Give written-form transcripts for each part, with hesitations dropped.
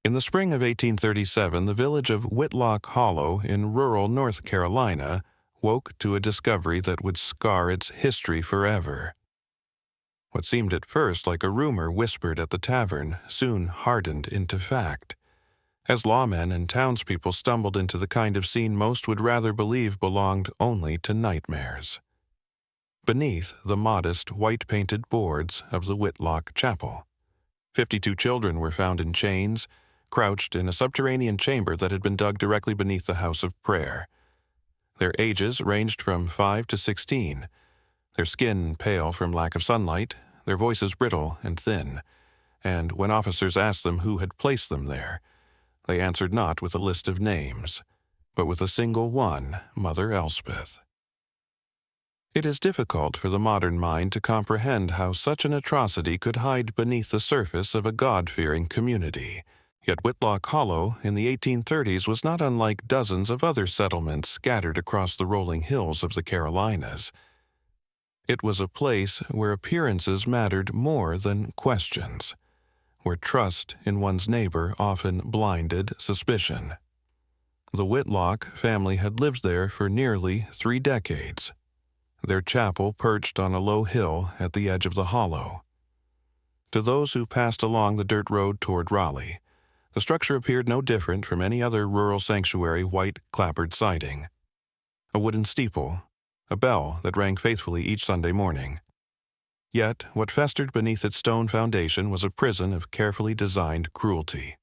In the spring of 1837, the village of Whitlock Hollow in rural North Carolina woke to a discovery that would scar its history forever. What seemed at first like a rumor whispered at the tavern soon hardened into fact, as lawmen and townspeople stumbled into the kind of scene most would rather believe belonged only to nightmares. Beneath the modest white-painted boards of the Whitlock Chapel, 52 children were found in chains, crouched in a subterranean chamber that had been dug directly beneath the house of prayer. Their ages ranged from 5 to 16, their skin pale from lack of sunlight, their voices brittle and thin, and when officers asked them who had placed them there, they answered not with a list of names, but with a single one, Mother Elspeth. It is difficult for the modern mind to comprehend how such an atrocity could hide beneath the surface of a God-fearing community. Yet Whitlock Hollow in the 1830s was not unlike dozens of other settlements scattered across the rolling hills of the Carolinas. It was a place where appearances mattered more than questions, where trust in one's neighbor often blinded suspicion. The Whitlock family had lived there for nearly 3 decades, their chapel perched on a low hill at the edge of the hollow. To those who passed along the dirt road toward Raleigh, the structure appeared no different from any other rural sanctuary white clapboard siding. A wooden steeple, a bell that rang faithfully each Sunday morning. Yet what festered beneath its stone foundation was a prison of carefully designed cruelty.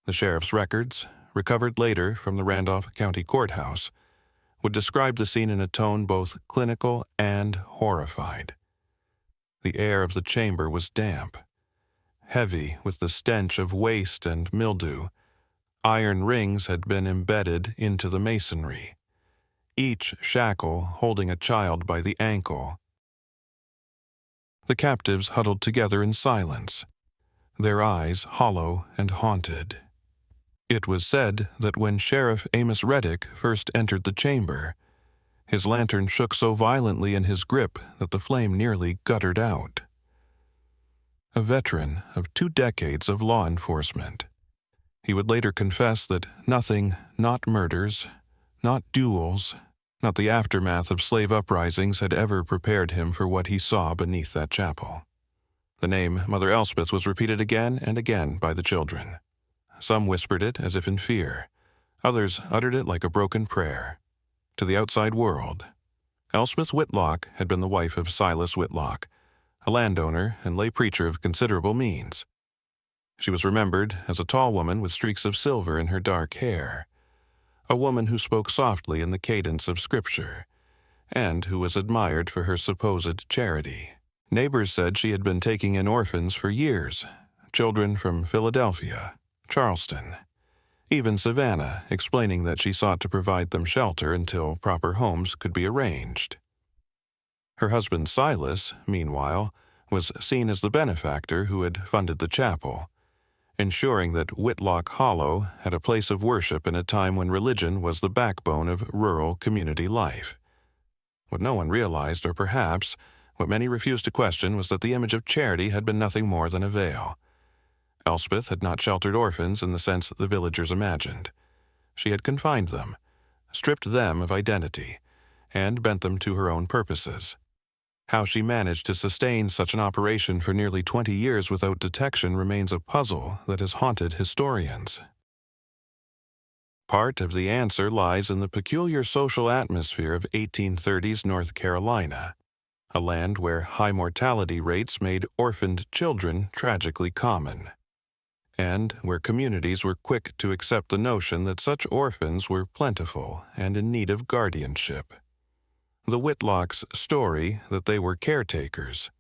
The sheriff's records, recovered later from the Randolph County Courthouse, would describe the scene in a tone both clinical and horrified. The air of the chamber was damp, heavy with the stench of waste and mildew. Iron rings had been embedded into the masonry, each shackle holding a child by the ankle. The captives huddled together in silence, their eyes hollow and haunted. It was said that when Sheriff Amos Reddick first entered the chamber, his lantern shook so violently in his grip that the flame nearly guttered out. A veteran of 2 decades of law enforcement, he would later confess that nothing, not murders, not duels, not the aftermath of slave uprisings had ever prepared him for what he saw beneath that chapel. The name Mother Elspeth was repeated again and again by the children. Some whispered it as if in fear. Others uttered it like a broken prayer. To the outside world, Elspeth Whitlock had been the wife of Silas Whitlock, a landowner and lay preacher of considerable means. She was remembered as a tall woman with streaks of silver in her dark hair, a woman who spoke softly in the cadence of Scripture, and who was admired for her supposed charity. Neighbors said she had been taking in orphans for years, children from Philadelphia, Charleston, even Savannah, explaining that she sought to provide them shelter until proper homes could be arranged. Her husband Silas, meanwhile, was seen as the benefactor who had funded the chapel, ensuring that Whitlock Hollow had a place of worship in a time when religion was the backbone of rural community life. What no one realized, or perhaps what many refused to question, was that the image of charity had been nothing more than a veil. Elspeth had not sheltered orphans in the sense the villagers imagined. She had confined them, stripped them of identity, and bent them to her own purposes. How she managed to sustain such an operation for nearly 20 years without detection remains a puzzle that has haunted historians. Part of the answer lies in the peculiar social atmosphere of 1830s North Carolina, a land where high mortality rates made orphaned children tragically common, and where communities were quick to accept the notion that such orphans were plentiful and in need of guardianship. The Whitlocks' story that they were caretakers,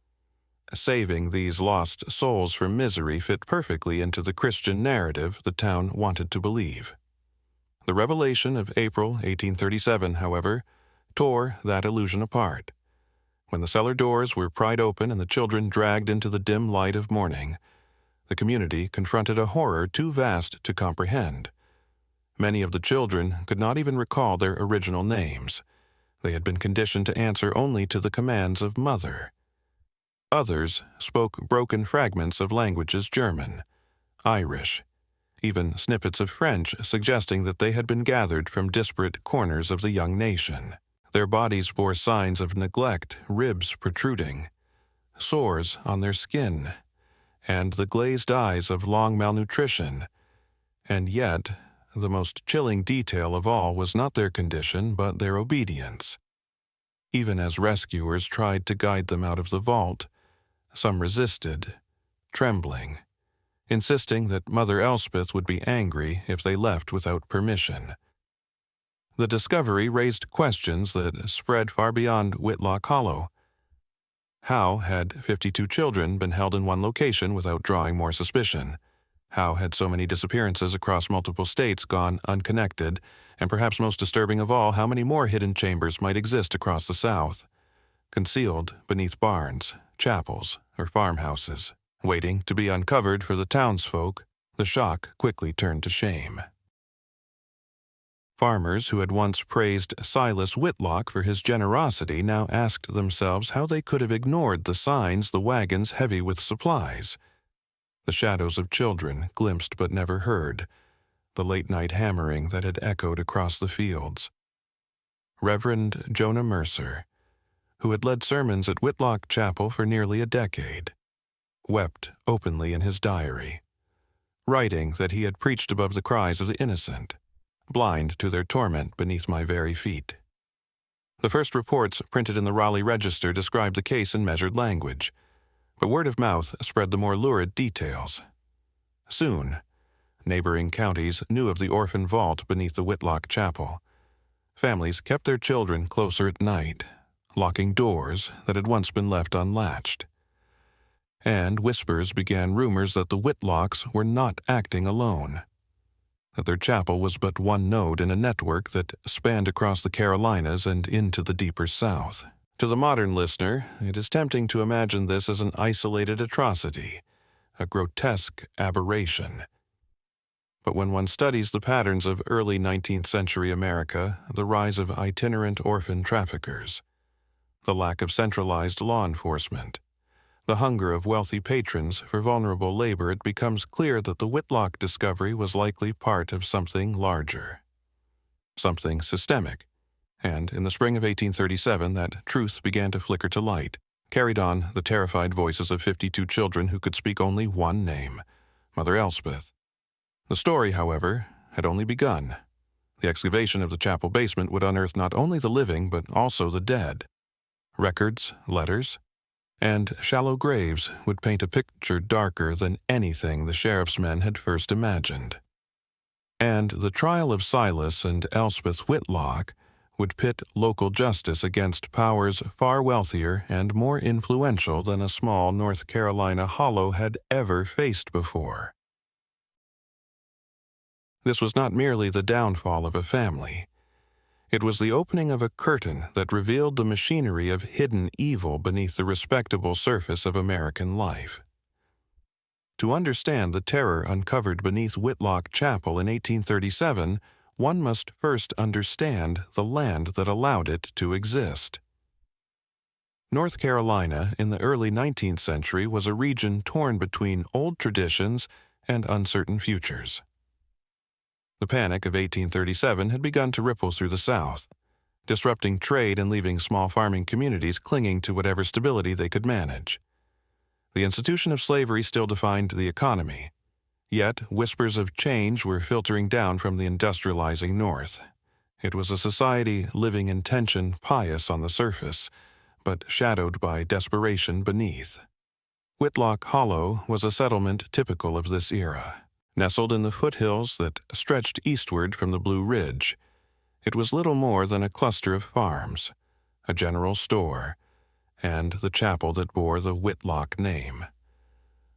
saving these lost souls from misery, fit perfectly into the Christian narrative the town wanted to believe. The revelation of April 1837, however, tore that illusion apart. When the cellar doors were pried open and the children dragged into the dim light of morning, the community confronted a horror too vast to comprehend. Many of the children could not even recall their original names. They had been conditioned to answer only to the commands of mother. Others spoke broken fragments of languages: German, Irish, even snippets of French suggesting that they had been gathered from disparate corners of the young nation. Their bodies bore signs of neglect, ribs protruding, sores on their skin, and the glazed eyes of long malnutrition. And yet, the most chilling detail of all was not their condition, but their obedience. Even as rescuers tried to guide them out of the vault, some resisted, trembling, insisting that Mother Elspeth would be angry if they left without permission. The discovery raised questions that spread far beyond Whitlock Hollow. How had 52 children been held in one location without drawing more suspicion? How had so many disappearances across multiple states gone unconnected? And perhaps most disturbing of all, how many more hidden chambers might exist across the South, concealed beneath barns, chapels, or farmhouses, waiting to be uncovered for the townsfolk? The shock quickly turned to shame. Farmers who had once praised Silas Whitlock for his generosity now asked themselves how they could have ignored the signs, the wagons heavy with supplies, the shadows of children glimpsed but never heard, the late-night hammering that had echoed across the fields. Reverend Jonah Mercer, who had led sermons at Whitlock Chapel for nearly a decade, wept openly in his diary, writing that he had preached above the cries of the innocent, blind to their torment beneath my very feet. The first reports printed in the Raleigh Register described the case in measured language, but word of mouth spread the more lurid details. Soon, neighboring counties knew of the orphan vault beneath the Whitlock Chapel. Families kept their children closer at night, locking doors that had once been left unlatched. And whispers began rumors that the Whitlocks were not acting alone, that their chapel was but one node in a network that spanned across the Carolinas and into the deeper South. To the modern listener, it is tempting to imagine this as an isolated atrocity, a grotesque aberration. But when one studies the patterns of early 19th century America, the rise of itinerant orphan traffickers, the lack of centralized law enforcement, the hunger of wealthy patrons for vulnerable labor, it becomes clear that the Whitlock discovery was likely part of something larger, something systemic. And in the spring of 1837, that truth began to flicker to light, carried on the terrified voices of 52 children who could speak only one name, Mother Elspeth. The story, however, had only begun. The excavation of the chapel basement would unearth not only the living, but also the dead. Records, letters, and shallow graves would paint a picture darker than anything the sheriff's men had first imagined. And the trial of Silas and Elspeth Whitlock would pit local justice against powers far wealthier and more influential than a small North Carolina hollow had ever faced before. This was not merely the downfall of a family. It was the opening of a curtain that revealed the machinery of hidden evil beneath the respectable surface of American life. To understand the terror uncovered beneath Whitlock Chapel in 1837, one must first understand the land that allowed it to exist. North Carolina in the early 19th century was a region torn between old traditions and uncertain futures. The Panic of 1837 had begun to ripple through the South, disrupting trade and leaving small farming communities clinging to whatever stability they could manage. The institution of slavery still defined the economy, yet whispers of change were filtering down from the industrializing North. It was a society living in tension, pious on the surface, but shadowed by desperation beneath. Whitlock Hollow was a settlement typical of this era. Nestled in the foothills that stretched eastward from the Blue Ridge, it was little more than a cluster of farms, a general store, and the chapel that bore the Whitlock name.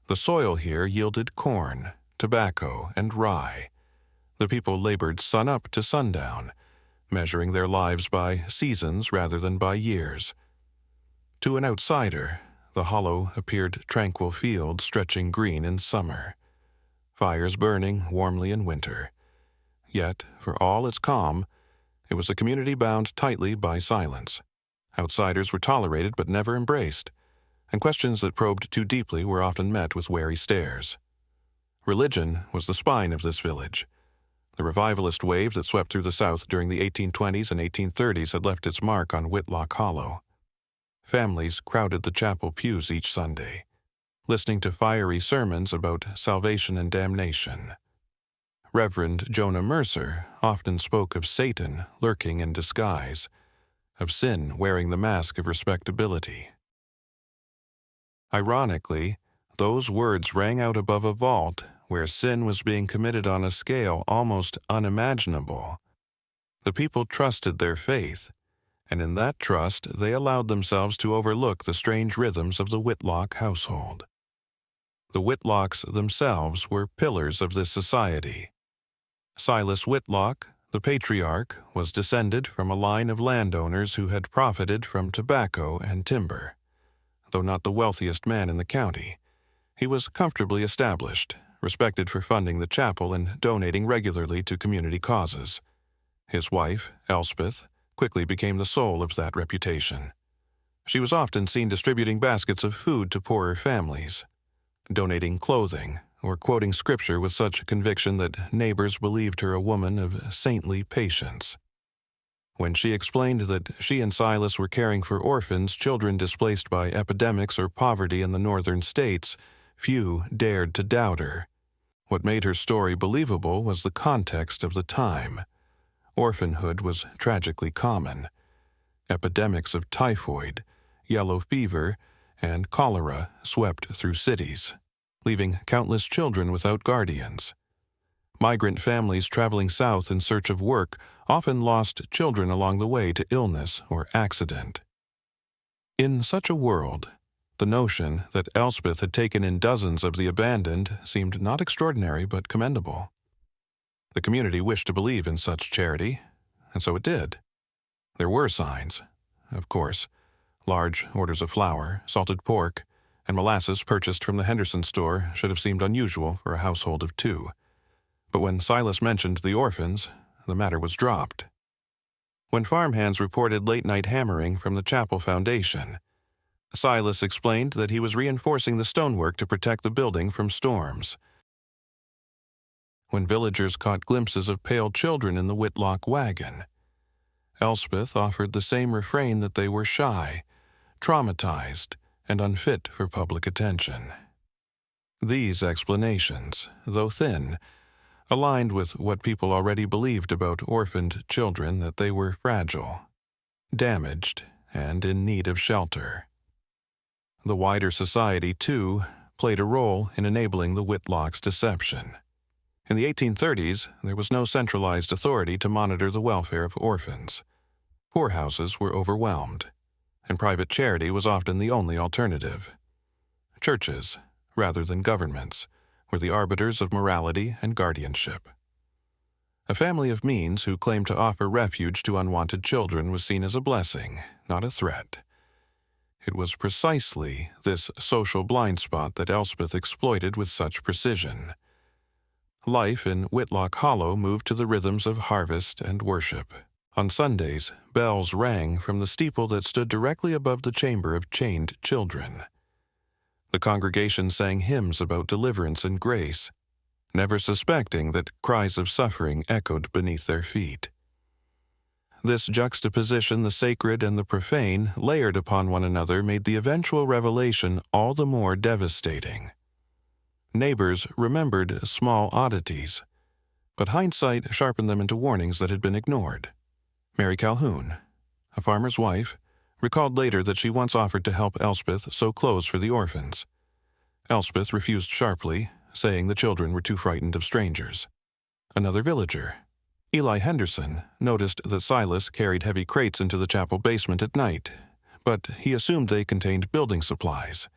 The soil here yielded corn, tobacco, and rye. The people labored sun up to sundown, measuring their lives by seasons rather than by years. To an outsider, the hollow appeared tranquil fields stretching green in summer, fires burning warmly in winter. Yet, for all its calm, it was a community bound tightly by silence. Outsiders were tolerated but never embraced, and questions that probed too deeply were often met with wary stares. Religion was the spine of this village. The revivalist wave that swept through the South during the 1820s and 1830s had left its mark on Whitlock Hollow. Families crowded the chapel pews each Sunday, listening to fiery sermons about salvation and damnation. Reverend Jonah Mercer often spoke of Satan lurking in disguise, of sin wearing the mask of respectability. Ironically, those words rang out above a vault where sin was being committed on a scale almost unimaginable. The people trusted their faith, and in that trust they allowed themselves to overlook the strange rhythms of the Whitlock household. The Whitlocks themselves were pillars of this society. Silas Whitlock, the patriarch, was descended from a line of landowners who had profited from tobacco and timber. Though not the wealthiest man in the county, he was comfortably established, respected for funding the chapel and donating regularly to community causes. His wife, Elspeth, quickly became the soul of that reputation. She was often seen distributing baskets of food to poorer families, donating clothing, or quoting scripture with such conviction that neighbors believed her a woman of saintly patience. When she explained that she and Silas were caring for orphans, children displaced by epidemics or poverty in the northern states, few dared to doubt her. What made her story believable was the context of the time. Orphanhood was tragically common. Epidemics of typhoid, yellow fever, and cholera swept through cities, leaving countless children without guardians. Migrant families traveling south in search of work often lost children along the way to illness or accident. In such a world, the notion that Elspeth had taken in dozens of the abandoned seemed not extraordinary but commendable. The community wished to believe in such charity, and so it did. There were signs, of course. Large orders of flour, salted pork, and molasses purchased from the Henderson store should have seemed unusual for a household of two. But when Silas mentioned the orphans, the matter was dropped. When farmhands reported late-night hammering from the chapel foundation, Silas explained that he was reinforcing the stonework to protect the building from storms. When villagers caught glimpses of pale children in the Whitlock wagon, Elspeth offered the same refrain that they were shy, traumatized, and unfit for public attention. These explanations, though thin, aligned with what people already believed about orphaned children, that they were fragile, damaged, and in need of shelter. The wider society, too, played a role in enabling the Whitlocks' deception. In the 1830s, there was no centralized authority to monitor the welfare of orphans. Poorhouses were overwhelmed, and private charity was often the only alternative. Churches, rather than governments, were the arbiters of morality and guardianship. A family of means who claimed to offer refuge to unwanted children was seen as a blessing, not a threat. It was precisely this social blind spot that Elspeth exploited with such precision. Life in Whitlock Hollow moved to the rhythms of harvest and worship. On Sundays, bells rang from the steeple that stood directly above the chamber of chained children. The congregation sang hymns about deliverance and grace, never suspecting that cries of suffering echoed beneath their feet. This juxtaposition, the sacred and the profane, layered upon one another, made the eventual revelation all the more devastating. Neighbors remembered small oddities, but hindsight sharpened them into warnings that had been ignored. Mary Calhoun, a farmer's wife, recalled later that she once offered to help Elspeth sew clothes for the orphans. Elspeth refused sharply, saying the children were too frightened of strangers. Another villager, Eli Henderson, noticed that Silas carried heavy crates into the chapel basement at night, but he assumed they contained building supplies.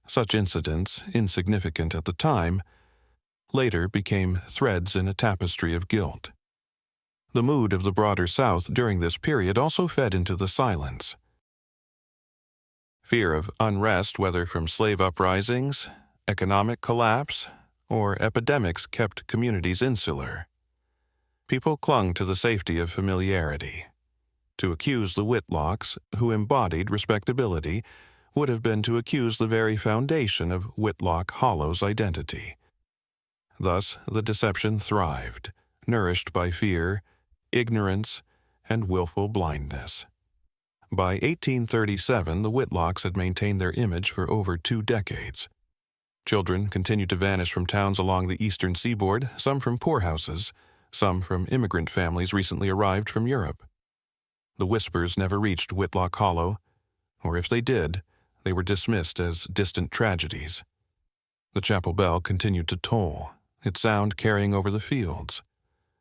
Such incidents, insignificant at the time, later became threads in a tapestry of guilt. The mood of the broader South during this period also fed into the silence. Fear of unrest, whether from slave uprisings, economic collapse, or epidemics, kept communities insular. People clung to the safety of familiarity. To accuse the Whitlocks, who embodied respectability, would have been to accuse the very foundation of Whitlock Hollow's identity. Thus, the deception thrived, nourished by fear, ignorance, and willful blindness. By 1837, the Whitlocks had maintained their image for over 2 decades. Children continued to vanish from towns along the eastern seaboard, some from poorhouses, some from immigrant families recently arrived from Europe. The whispers never reached Whitlock Hollow, or if they did, they were dismissed as distant tragedies. The chapel bell continued to toll, its sound carrying over the fields,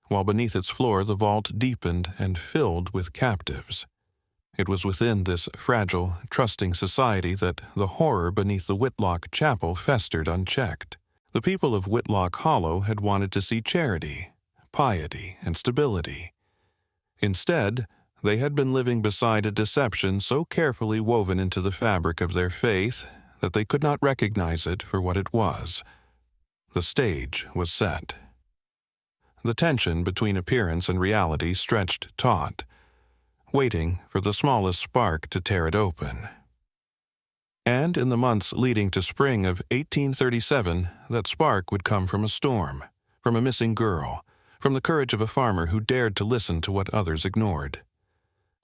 while beneath its floor the vault deepened and filled with captives. It was within this fragile, trusting society that the horror beneath the Whitlock Chapel festered unchecked. The people of Whitlock Hollow had wanted to see charity, piety, and stability. Instead, they had been living beside a deception so carefully woven into the fabric of their faith that they could not recognize it for what it was. The stage was set. The tension between appearance and reality stretched taut, waiting for the smallest spark to tear it open. And in the months leading to spring of 1837, that spark would come from a storm, from a missing girl, from the courage of a farmer who dared to listen to what others ignored.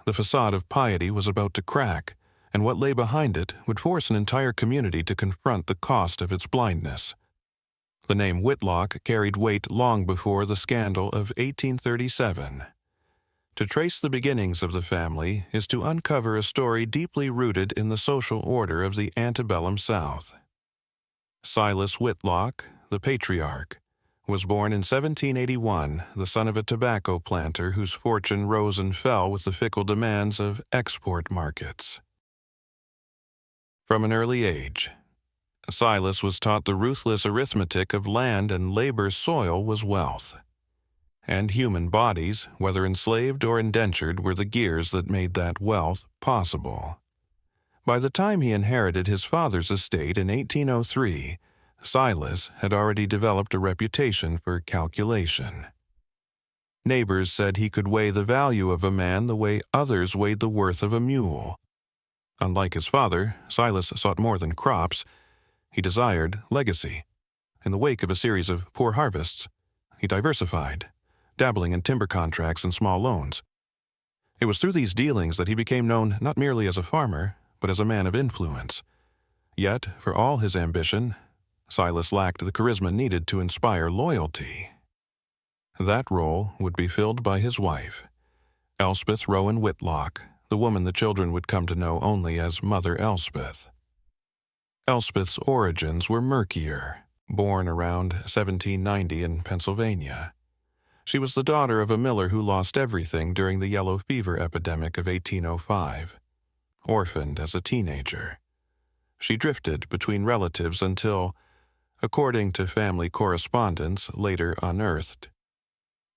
The facade of piety was about to crack, and what lay behind it would force an entire community to confront the cost of its blindness. The name Whitlock carried weight long before the scandal of 1837. To trace the beginnings of the family is to uncover a story deeply rooted in the social order of the antebellum South. Silas Whitlock, the patriarch, was born in 1781, the son of a tobacco planter whose fortune rose and fell with the fickle demands of export markets. From an early age, Silas was taught the ruthless arithmetic of land and labor's soil was wealth. And human bodies, whether enslaved or indentured, were the gears that made that wealth possible. By the time he inherited his father's estate in 1803, Silas had already developed a reputation for calculation. Neighbors said he could weigh the value of a man the way others weighed the worth of a mule. Unlike his father, Silas sought more than crops. He desired legacy. In the wake of a series of poor harvests, he diversified, dabbling in timber contracts and small loans. It was through these dealings that he became known not merely as a farmer, but as a man of influence. Yet, for all his ambition, Silas lacked the charisma needed to inspire loyalty. That role would be filled by his wife, Elspeth Rowan Whitlock, the woman the children would come to know only as Mother Elspeth. Elspeth's origins were murkier, born around 1790 in Pennsylvania. She was the daughter of a miller who lost everything during the yellow fever epidemic of 1805. Orphaned as a teenager, she drifted between relatives until, according to family correspondence later unearthed,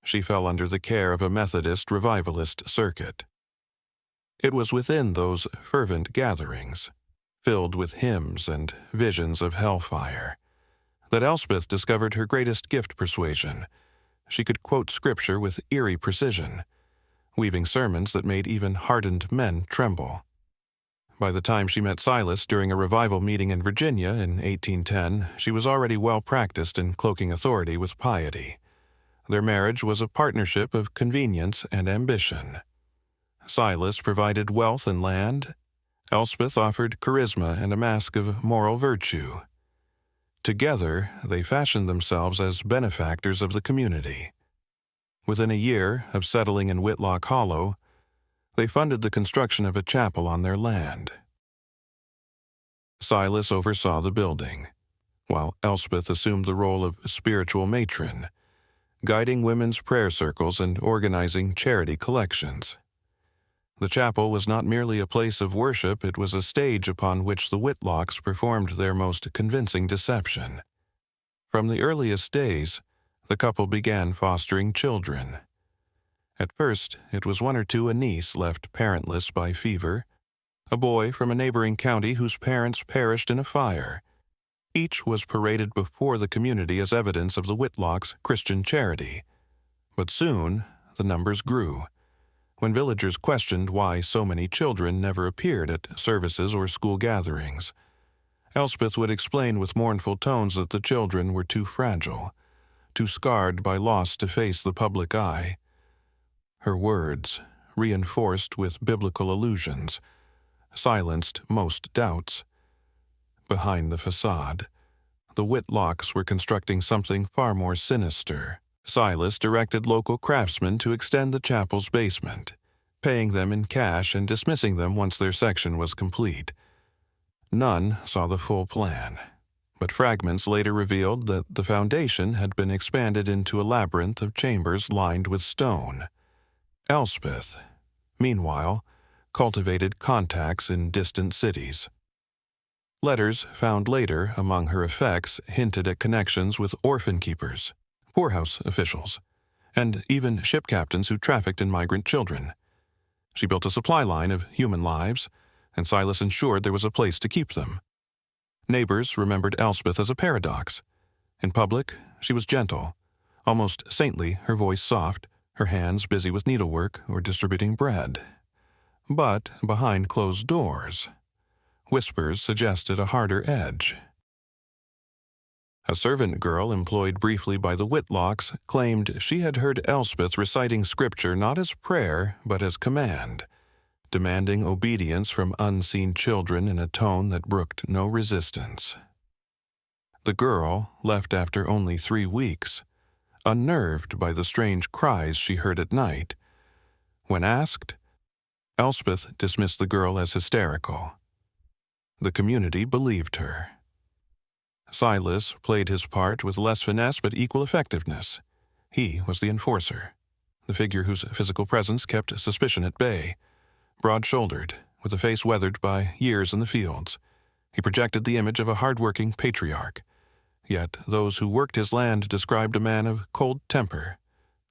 she fell under the care of a Methodist revivalist circuit. It was within those fervent gatherings, filled with hymns and visions of hellfire, that Elspeth discovered her greatest gift: persuasion. She could quote scripture with eerie precision, weaving sermons that made even hardened men tremble. By the time she met Silas during a revival meeting in Virginia in 1810, she was already well practiced in cloaking authority with piety. Their marriage was a partnership of convenience and ambition. Silas provided wealth and land. Elspeth offered charisma and a mask of moral virtue. Together, they fashioned themselves as benefactors of the community. Within a year of settling in Whitlock Hollow, they funded the construction of a chapel on their land. Silas oversaw the building, while Elspeth assumed the role of spiritual matron, guiding women's prayer circles and organizing charity collections. The chapel was not merely a place of worship, it was a stage upon which the Whitlocks performed their most convincing deception. From the earliest days, the couple began fostering children. At first, it was one or two a niece left parentless by fever, a boy from a neighboring county whose parents perished in a fire. Each was paraded before the community as evidence of the Whitlocks' Christian charity. But soon, the numbers grew. When villagers questioned why so many children never appeared at services or school gatherings, Elspeth would explain with mournful tones that the children were too fragile. too scarred by loss to face the public eye. Her words, reinforced with biblical allusions, silenced most doubts. Behind the facade, the Whitlocks were constructing something far more sinister. Silas directed local craftsmen to extend the chapel's basement, paying them in cash and dismissing them once their section was complete. None saw the full plan, but fragments later revealed that the foundation had been expanded into a labyrinth of chambers lined with stone. Elspeth, meanwhile, cultivated contacts in distant cities. Letters found later among her effects hinted at connections with orphan keepers, poorhouse officials, and even ship captains who trafficked in migrant children. She built a supply line of human lives, and Silas ensured there was a place to keep them. Neighbors remembered Elspeth as a paradox. In public, she was gentle, almost saintly, her voice soft, her hands busy with needlework or distributing bread. But behind closed doors, whispers suggested a harder edge. A servant girl employed briefly by the Whitlocks claimed she had heard Elspeth reciting scripture not as prayer but as command, demanding obedience from unseen children in a tone that brooked no resistance. The girl left after only 3 weeks, unnerved by the strange cries she heard at night. When asked, Elspeth dismissed the girl as hysterical. The community believed her. Silas played his part with less finesse but equal effectiveness. He was the enforcer, the figure whose physical presence kept suspicion at bay. Broad-shouldered, with a face weathered by years in the fields, he projected the image of a hard-working patriarch. Yet those who worked his land described a man of cold temper,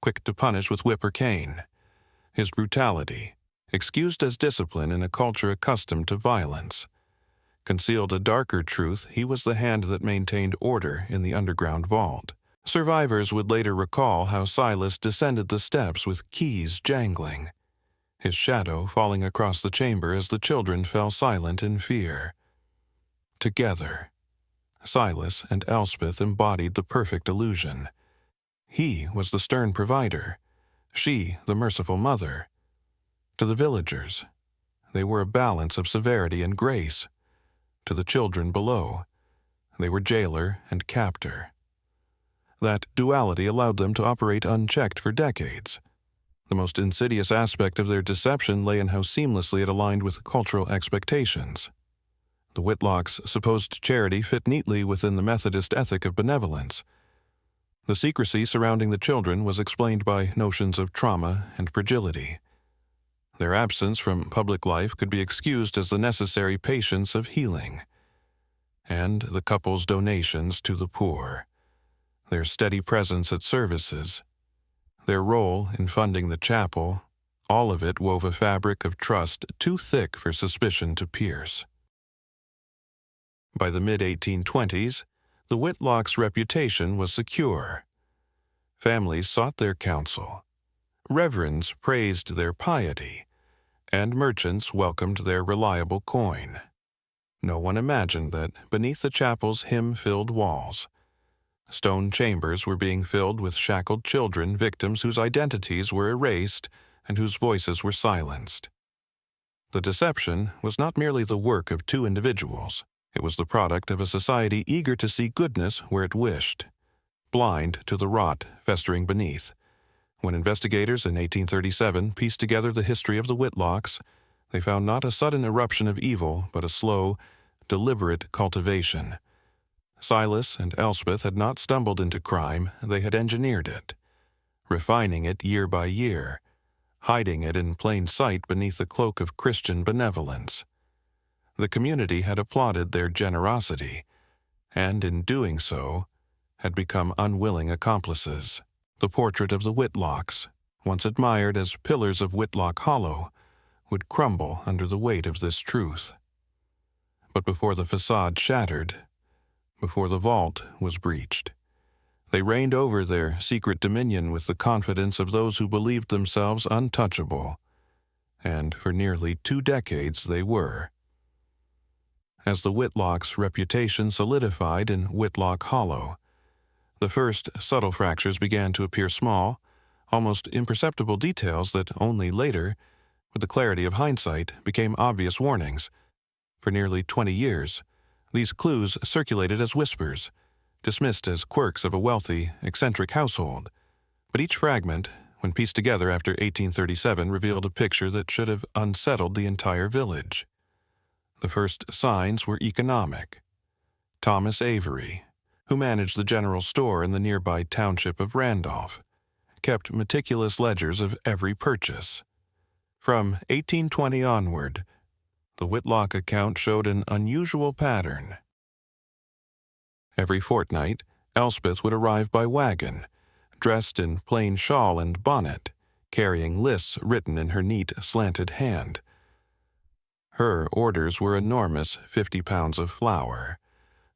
quick to punish with whip or cane. His brutality, excused as discipline in a culture accustomed to violence, concealed a darker truth: he was the hand that maintained order in the underground vault. Survivors would later recall how Silas descended the steps with keys jangling, his shadow falling across the chamber as the children fell silent in fear. Together, Silas and Elspeth embodied the perfect illusion. He was the stern provider, she the merciful mother. To the villagers, they were a balance of severity and grace. To the children below, they were jailer and captor. That duality allowed them to operate unchecked for decades. The most insidious aspect of their deception lay in how seamlessly it aligned with cultural expectations. The Whitlocks' supposed charity fit neatly within the Methodist ethic of benevolence. The secrecy surrounding the children was explained by notions of trauma and fragility. Their absence from public life could be excused as the necessary patience of healing. And the couple's donations to the poor, their steady presence at services, their role in funding the chapel, all of it wove a fabric of trust too thick for suspicion to pierce. By the mid-1820s, the Whitlocks' reputation was secure. Families sought their counsel. Reverends praised their piety, and merchants welcomed their reliable coin. No one imagined that beneath the chapel's hymn-filled walls, stone chambers were being filled with shackled children, victims whose identities were erased and whose voices were silenced. The deception was not merely the work of 2 individuals. It was the product of a society eager to see goodness where it wished, blind to the rot festering beneath. When investigators in 1837 pieced together the history of the Whitlocks, they found not a sudden eruption of evil, but a slow, deliberate cultivation. Silas and Elspeth had not stumbled into crime, they had engineered it, refining it year by year, hiding it in plain sight beneath the cloak of Christian benevolence. The community had applauded their generosity, and in doing so, had become unwilling accomplices. The portrait of the Whitlocks, once admired as pillars of Whitlock Hollow, would crumble under the weight of this truth. But before the facade shattered, before the vault was breached, they reigned over their secret dominion with the confidence of those who believed themselves untouchable, and for nearly 2 decades they were. As the Whitlocks' reputation solidified in Whitlock Hollow, The first subtle fractures began to appear small, almost imperceptible details that only later, with the clarity of hindsight, became obvious warnings. For nearly 20 years, these clues circulated as whispers, dismissed as quirks of a wealthy, eccentric household. But each fragment, when pieced together after 1837, revealed a picture that should have unsettled the entire village. The first signs were economic. Thomas Avery, who managed the general store in the nearby township of Randolph, kept meticulous ledgers of every purchase. From 1820 onward, the Whitlock account showed an unusual pattern. Every fortnight, Elspeth would arrive by wagon, dressed in plain shawl and bonnet, carrying lists written in her neat, slanted hand. Her orders were enormous: 50 pounds of flour,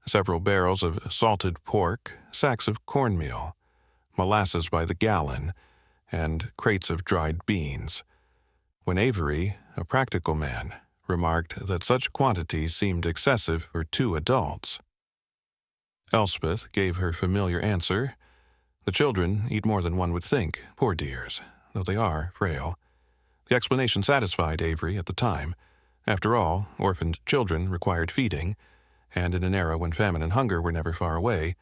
several barrels of salted pork, sacks of cornmeal, molasses by the gallon, and crates of dried beans. When Avery, a practical man, remarked that such quantities seemed excessive for 2 adults, Elspeth gave her familiar answer: "The children eat more than one would think, poor dears, though they are frail." The explanation satisfied Avery at the time. After all, orphaned children required feeding, and in an era when famine and hunger were never far away,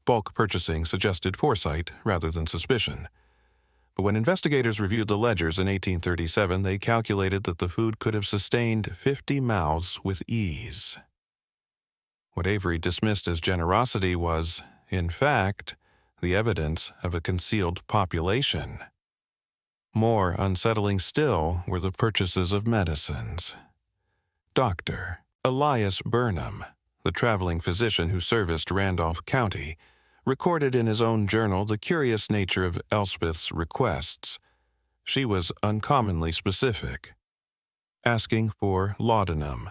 bulk purchasing suggested foresight rather than suspicion. But when investigators reviewed the ledgers in 1837, they calculated that the food could have sustained 50 mouths with ease. What Avery dismissed as generosity was, in fact, the evidence of a concealed population. More unsettling still were the purchases of medicines. Dr. Elias Burnham, the traveling physician who serviced Randolph County, recorded in his own journal the curious nature of Elspeth's requests. She was uncommonly specific, asking for laudanum,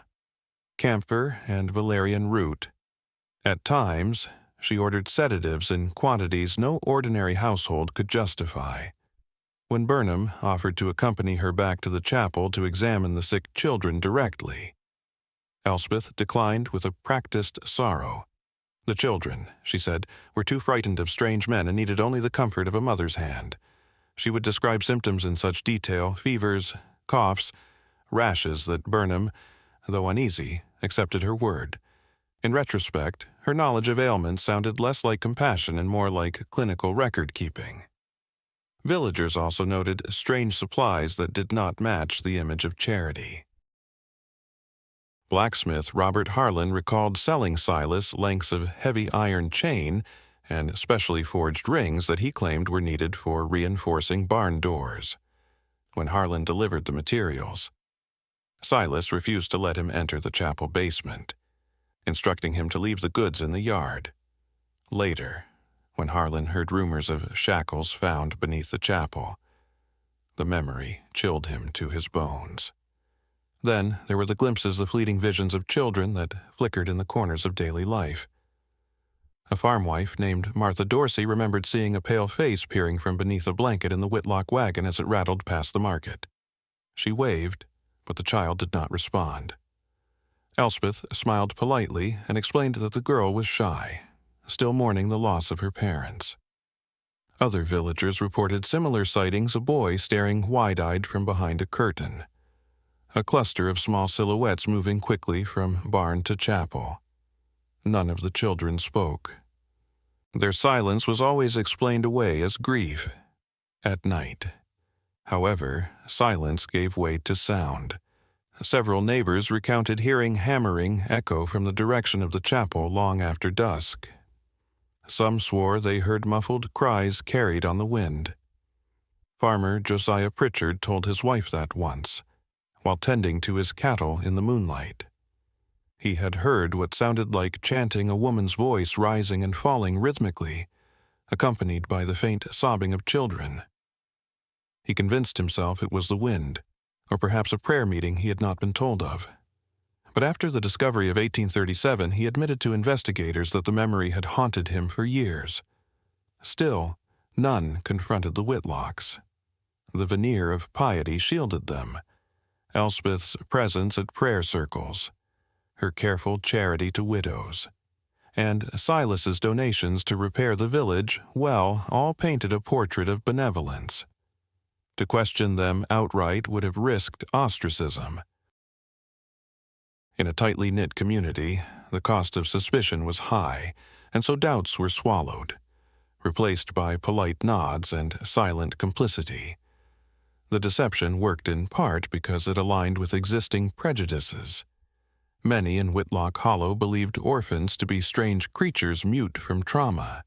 camphor, and valerian root. At times, she ordered sedatives in quantities no ordinary household could justify. When Burnham offered to accompany her back to the chapel to examine the sick children directly, Elspeth declined with a practiced sorrow. The children, she said, were too frightened of strange men and needed only the comfort of a mother's hand. She would describe symptoms in such detail: fevers, coughs, rashes, that Burnham, though uneasy, accepted her word. In retrospect, her knowledge of ailments sounded less like compassion and more like clinical record-keeping. Villagers also noted strange supplies that did not match the image of charity. Blacksmith Robert Harlan recalled selling Silas lengths of heavy iron chain and specially forged rings that he claimed were needed for reinforcing barn doors. When Harlan delivered the materials, Silas refused to let him enter the chapel basement, instructing him to leave the goods in the yard. Later, when Harlan heard rumors of shackles found beneath the chapel, the memory chilled him to his bones. Then there were the glimpses of fleeting visions of children that flickered in the corners of daily life. A farm wife named Martha Dorsey remembered seeing a pale face peering from beneath a blanket in the Whitlock wagon as it rattled past the market. She waved, but the child did not respond. Elspeth smiled politely and explained that the girl was shy, still mourning the loss of her parents. Other villagers reported similar sightings: a boy staring wide-eyed from behind a curtain, a cluster of small silhouettes moving quickly from barn to chapel. None of the children spoke. Their silence was always explained away as grief at night. However, silence gave way to sound. Several neighbors recounted hearing hammering echo from the direction of the chapel long after dusk. Some swore they heard muffled cries carried on the wind. Farmer Josiah Pritchard told his wife that once, while tending to his cattle in the moonlight, he had heard what sounded like chanting, a woman's voice rising and falling rhythmically, accompanied by the faint sobbing of children. He convinced himself it was the wind, or perhaps a prayer meeting he had not been told of. But after the discovery of 1837, he admitted to investigators that the memory had haunted him for years. Still, none confronted the Whitlocks. The veneer of piety shielded them: Elspeth's presence at prayer circles, her careful charity to widows, and Silas's donations to repair the village, well, all painted a portrait of benevolence. To question them outright would have risked ostracism. In a tightly knit community, the cost of suspicion was high, and so doubts were swallowed, replaced by polite nods and silent complicity. The deception worked in part because it aligned with existing prejudices. Many in Whitlock Hollow believed orphans to be strange creatures mute from trauma,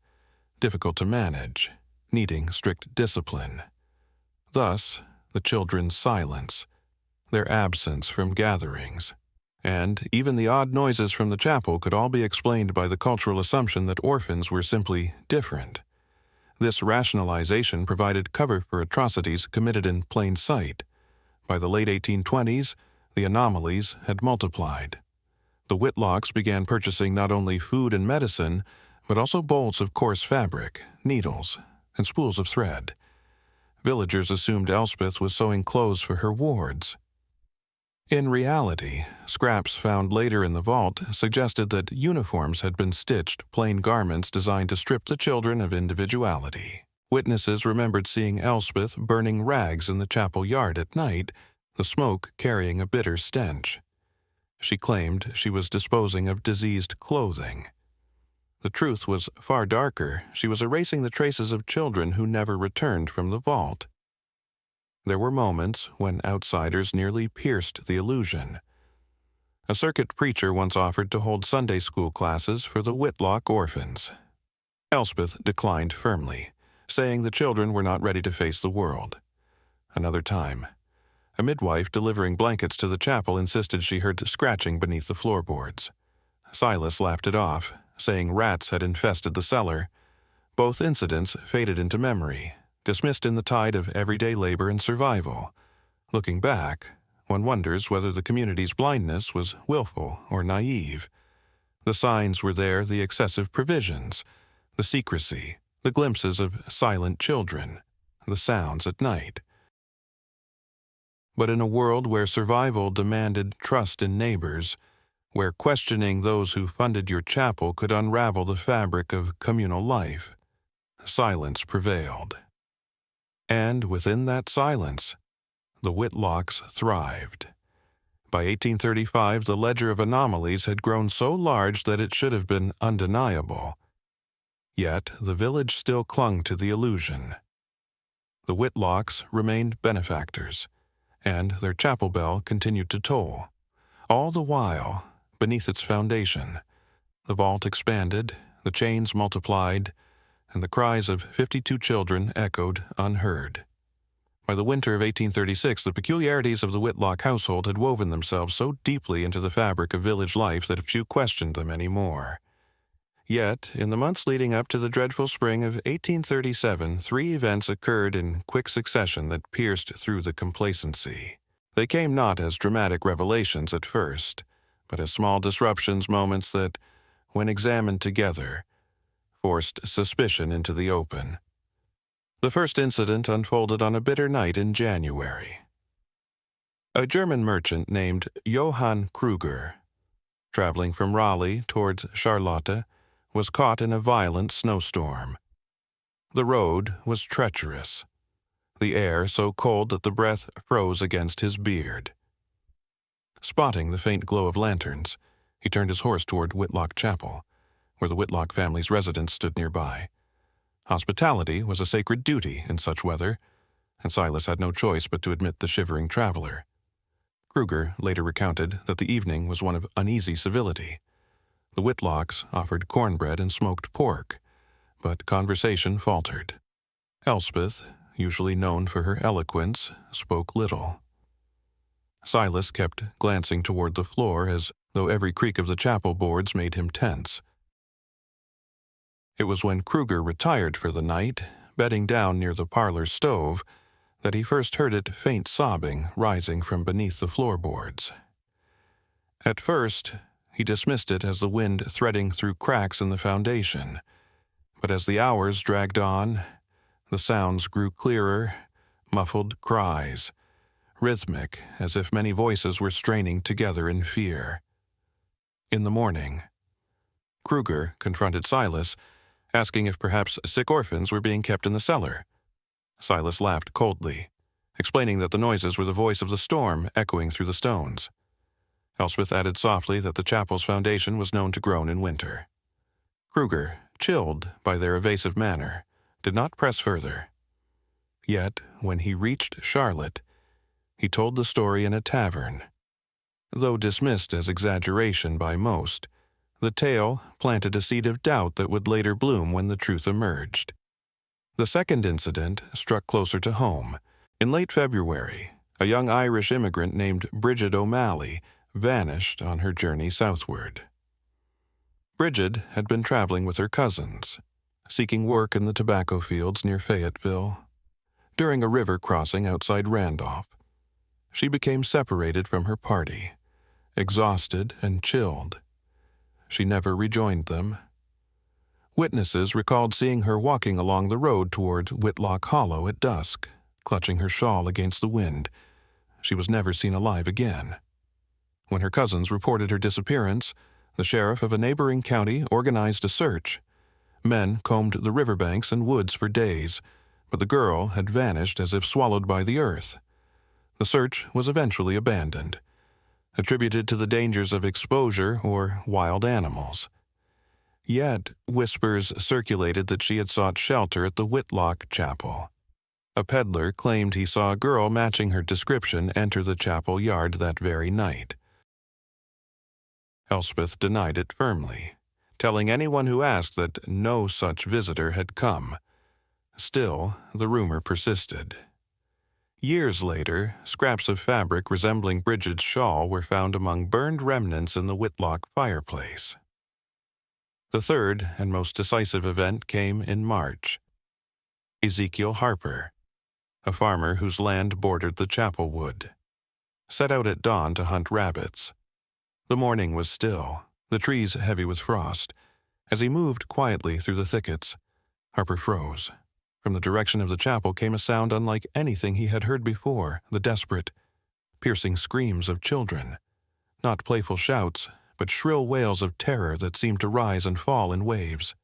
difficult to manage, needing strict discipline. Thus, the children's silence, their absence from gatherings, and even the odd noises from the chapel could all be explained by the cultural assumption that orphans were simply different. This rationalization provided cover for atrocities committed in plain sight. By the late 1820s, the anomalies had multiplied. The Whitlocks began purchasing not only food and medicine, but also bolts of coarse fabric, needles, and spools of thread. Villagers assumed Elspeth was sewing clothes for her wards. In reality, scraps found later in the vault suggested that uniforms had been stitched, plain garments designed to strip the children of individuality. Witnesses remembered seeing Elspeth burning rags in the chapel yard at night, the smoke carrying a bitter stench. She claimed she was disposing of diseased clothing. The truth was far darker. She was erasing the traces of children who never returned from the vault. There were moments when outsiders nearly pierced the illusion. A circuit preacher once offered to hold Sunday school classes for the Whitlock orphans. Elspeth declined firmly, saying the children were not ready to face the world. Another time, a midwife delivering blankets to the chapel insisted she heard scratching beneath the floorboards. Silas laughed it off, saying rats had infested the cellar. Both incidents faded into memory, dismissed in the tide of everyday labor and survival. Looking back, one wonders whether the community's blindness was willful or naive. The signs were there, the excessive provisions, the secrecy, the glimpses of silent children, the sounds at night. But in a world where survival demanded trust in neighbors, where questioning those who funded your chapel could unravel the fabric of communal life, silence prevailed. And within that silence, the Whitlocks thrived. By 1835, the ledger of anomalies had grown so large that it should have been undeniable. Yet the village still clung to the illusion. The Whitlocks remained benefactors, and their chapel bell continued to toll. All the while, beneath its foundation, the vault expanded, the chains multiplied, and the cries of 52 children echoed unheard. By the winter of 1836, the peculiarities of the Whitlock household had woven themselves so deeply into the fabric of village life that few questioned them anymore. Yet, in the months leading up to the dreadful spring of 1837, 3 events occurred in quick succession that pierced through the complacency. They came not as dramatic revelations at first, but as small disruptions, moments that, when examined together, forced suspicion into the open. The first incident unfolded on a bitter night in January. A German merchant named Johann Kruger, traveling from Raleigh towards Charlotte, was caught in a violent snowstorm. The road was treacherous, the air so cold that the breath froze against his beard. Spotting the faint glow of lanterns, he turned his horse toward Whitlock Chapel, where the Whitlock family's residence stood nearby. Hospitality was a sacred duty in such weather, and Silas had no choice but to admit the shivering traveler. Kruger later recounted that the evening was one of uneasy civility. The Whitlocks offered cornbread and smoked pork, but conversation faltered. Elspeth, usually known for her eloquence, spoke little. Silas kept glancing toward the floor as though every creak of the chapel boards made him tense. It was when Kruger retired for the night, bedding down near the parlor stove, that he first heard it faint sobbing rising from beneath the floorboards. At first, he dismissed it as the wind threading through cracks in the foundation, but as the hours dragged on, the sounds grew clearer, muffled cries, rhythmic as if many voices were straining together in fear. In the morning, Kruger confronted Silas, asking if perhaps sick orphans were being kept in the cellar. Silas laughed coldly, explaining that the noises were the voice of the storm echoing through the stones. Elspeth added softly that the chapel's foundation was known to groan in winter. Kruger, chilled by their evasive manner, did not press further. Yet, when he reached Charlotte, he told the story in a tavern. Though dismissed as exaggeration by most, the tale planted a seed of doubt that would later bloom when the truth emerged. The second incident struck closer to home. In late February, a young Irish immigrant named Bridget O'Malley vanished on her journey southward. Bridget had been traveling with her cousins, seeking work in the tobacco fields near Fayetteville. During a river crossing outside Randolph, she became separated from her party, exhausted and chilled. She never rejoined them. Witnesses recalled seeing her walking along the road toward Whitlock Hollow at dusk, clutching her shawl against the wind. She was never seen alive again. When her cousins reported her disappearance, the sheriff of a neighboring county organized a search. Men combed the riverbanks and woods for days, but the girl had vanished as if swallowed by the earth. The search was eventually abandoned, attributed to the dangers of exposure or wild animals. Yet, whispers circulated that she had sought shelter at the Whitlock Chapel. A peddler claimed he saw a girl matching her description enter the chapel yard that very night. Elspeth denied it firmly, telling anyone who asked that no such visitor had come. Still, the rumor persisted. Years later, scraps of fabric resembling Bridget's shawl were found among burned remnants in the Whitlock fireplace. The third and most decisive event came in March. Ezekiel Harper, a farmer whose land bordered the chapel wood, set out at dawn to hunt rabbits. The morning was still, the trees heavy with frost. As he moved quietly through the thickets, Harper froze. From the direction of the chapel came a sound unlike anything he had heard before, the desperate, piercing screams of children. Not playful shouts, but shrill wails of terror that seemed to rise and fall in waves.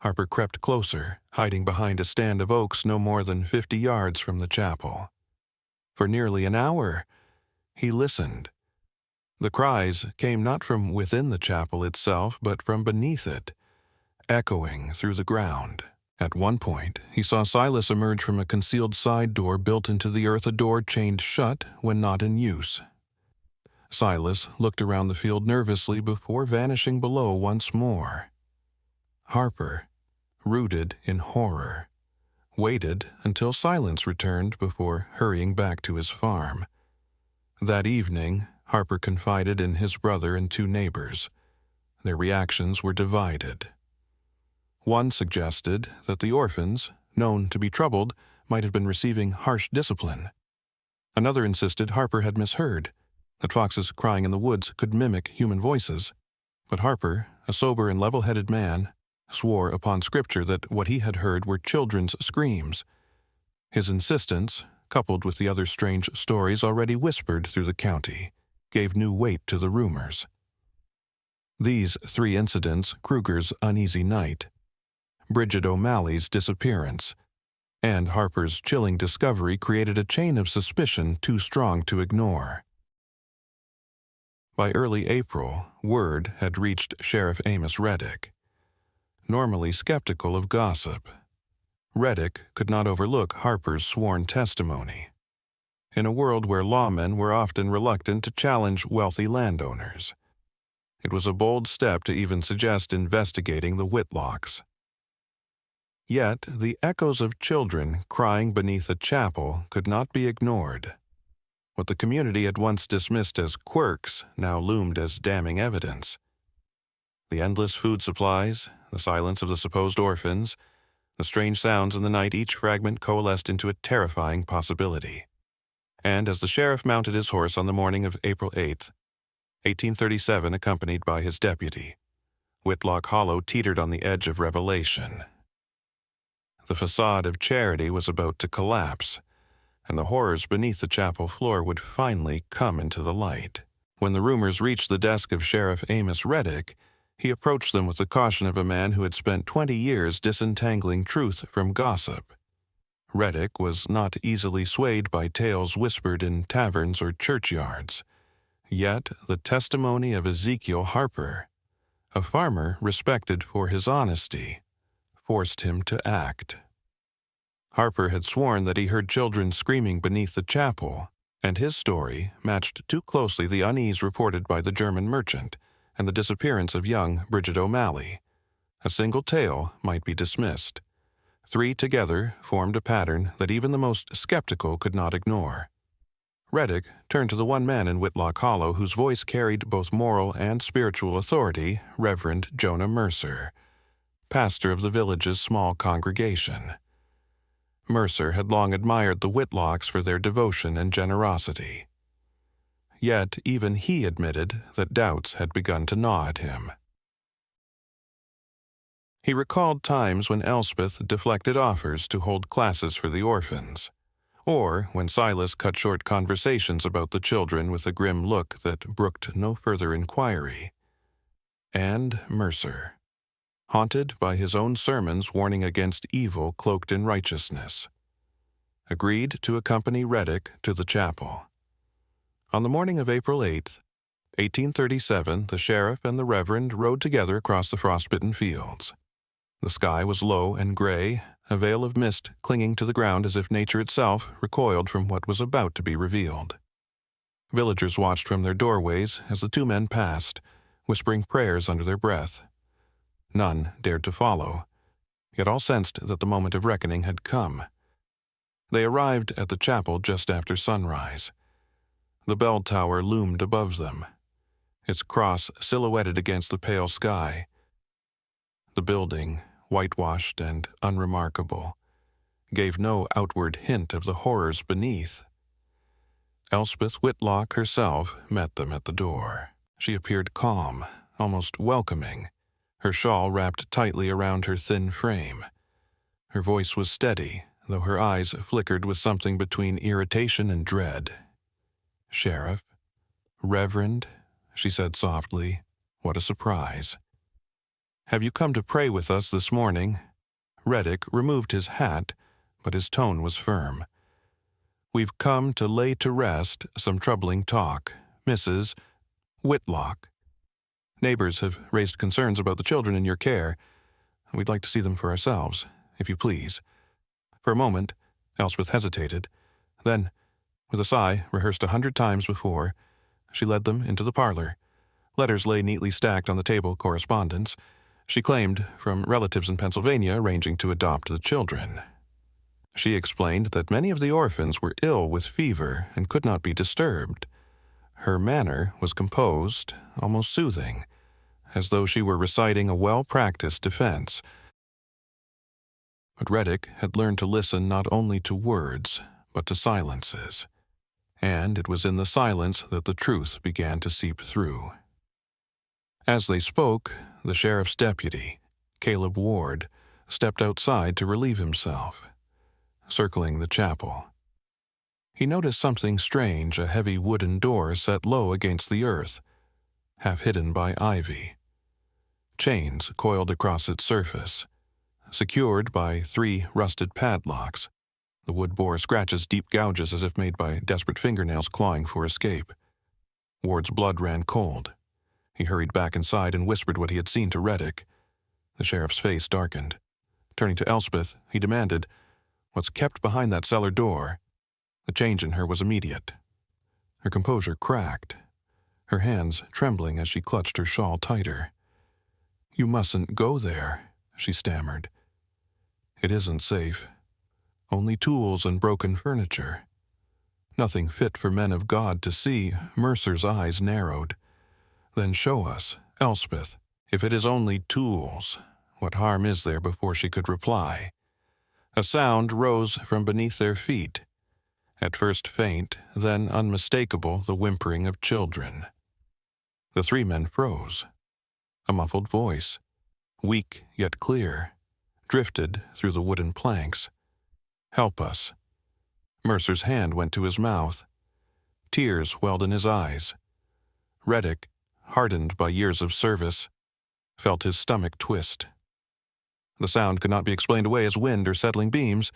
Harper crept closer, hiding behind a stand of oaks no more than 50 yards from the chapel. For nearly an hour, he listened. The cries came not from within the chapel itself, but from beneath it, echoing through the ground. At one point, he saw Silas emerge from a concealed side door built into the earth, a door chained shut when not in use. Silas looked around the field nervously before vanishing below once more. Harper, rooted in horror, waited until silence returned before hurrying back to his farm. That evening, Harper confided in his brother and 2 neighbors. Their reactions were divided. One suggested that the orphans, known to be troubled, might have been receiving harsh discipline. Another insisted Harper had misheard, that foxes crying in the woods could mimic human voices. But Harper, a sober and level-headed man, swore upon scripture that what he had heard were children's screams. His insistence, coupled with the other strange stories already whispered through the county, gave new weight to the rumors. These 3 incidents, Kruger's uneasy night, Bridget O'Malley's disappearance, and Harper's chilling discovery, created a chain of suspicion too strong to ignore. By early April, word had reached Sheriff Amos Reddick. Normally skeptical of gossip, Reddick could not overlook Harper's sworn testimony. In a world where lawmen were often reluctant to challenge wealthy landowners, it was a bold step to even suggest investigating the Whitlocks. Yet, the echoes of children crying beneath a chapel could not be ignored. What the community had once dismissed as quirks now loomed as damning evidence. The endless food supplies, the silence of the supposed orphans, the strange sounds in the night, each fragment coalesced into a terrifying possibility. And as the sheriff mounted his horse on the morning of April 8, 1837, accompanied by his deputy, Whitlock Hollow teetered on the edge of revelation. The facade of charity was about to collapse, and the horrors beneath the chapel floor would finally come into the light. When the rumors reached the desk of Sheriff Amos Reddick, He approached them with the caution of a man who had spent 20 years disentangling truth from gossip. Reddick was not easily swayed by tales whispered in taverns or churchyards. Yet the testimony of Ezekiel Harper, a farmer respected for his honesty, forced him to act. Harper had sworn that he heard children screaming beneath the chapel, and his story matched too closely the unease reported by the German merchant and the disappearance of young Bridget O'Malley. A single tale might be dismissed. 3 together formed a pattern that even the most skeptical could not ignore. Reddick turned to the one man in Whitlock Hollow whose voice carried both moral and spiritual authority, Reverend Jonah Mercer, pastor of the village's small congregation. Mercer had long admired the Whitlocks for their devotion and generosity. Yet even he admitted that doubts had begun to gnaw at him. He recalled times when Elspeth deflected offers to hold classes for the orphans, or when Silas cut short conversations about the children with a grim look that brooked no further inquiry. And Mercer, haunted by his own sermons warning against evil cloaked in righteousness, agreed to accompany Reddick to the chapel. On the morning of April 8th, 1837, the sheriff and the reverend rode together across the frostbitten fields. The sky was low and gray, a veil of mist clinging to the ground as if nature itself recoiled from what was about to be revealed. Villagers watched from their doorways as the 2 men passed, whispering prayers under their breath. None dared to follow, yet all sensed that the moment of reckoning had come. They arrived at the chapel just after sunrise. The bell tower loomed above them, its cross silhouetted against the pale sky. The building, whitewashed and unremarkable, gave no outward hint of the horrors beneath. Elspeth Whitlock herself met them at the door. She appeared calm, almost welcoming, her shawl wrapped tightly around her thin frame. Her voice was steady, though her eyes flickered with something between irritation and dread. "Sheriff, Reverend," she said softly, "what a surprise. Have you come to pray with us this morning?" Reddick removed his hat, but his tone was firm. "We've come to lay to rest some troubling talk, Mrs. Whitlock. Neighbors have raised concerns about the children in your care. We'd like to see them for ourselves, if you please." For a moment, Elspeth hesitated. Then, with a sigh rehearsed 100 times before, she led them into the parlor. Letters lay neatly stacked on the table, correspondence, she claimed, from relatives in Pennsylvania arranging to adopt the children. She explained that many of the orphans were ill with fever and could not be disturbed. Her manner was composed, almost soothing, as though she were reciting a well-practiced defense. But Reddick had learned to listen not only to words, but to silences. And it was in the silence that the truth began to seep through. As they spoke, the sheriff's deputy, Caleb Ward, stepped outside to relieve himself, circling the chapel. He noticed something strange, a heavy wooden door set low against the earth, half hidden by ivy. Chains coiled across its surface, secured by 3 rusted padlocks. The wood bore scratches deep gouges as if made by desperate fingernails clawing for escape. Ward's blood ran cold. He hurried back inside and whispered what he had seen to Reddick. The sheriff's face darkened. Turning to Elspeth, he demanded, "What's kept behind that cellar door?" The change in her was immediate. Her composure cracked, her hands trembling as she clutched her shawl tighter. "You mustn't go there," she stammered. "It isn't safe. Only tools and broken furniture. Nothing fit for men of God to see." Mercer's eyes narrowed. "Then show us, Elspeth, if it is only tools. What harm is there?" Before she could reply, a sound rose from beneath their feet. At first faint, then unmistakable, the whimpering of children. The 3 men froze. A muffled voice, weak yet clear, drifted through the wooden planks. "Help us." Mercer's hand went to his mouth. Tears welled in his eyes. Reddick, hardened by years of service, felt his stomach twist. The sound could not be explained away as wind or settling beams.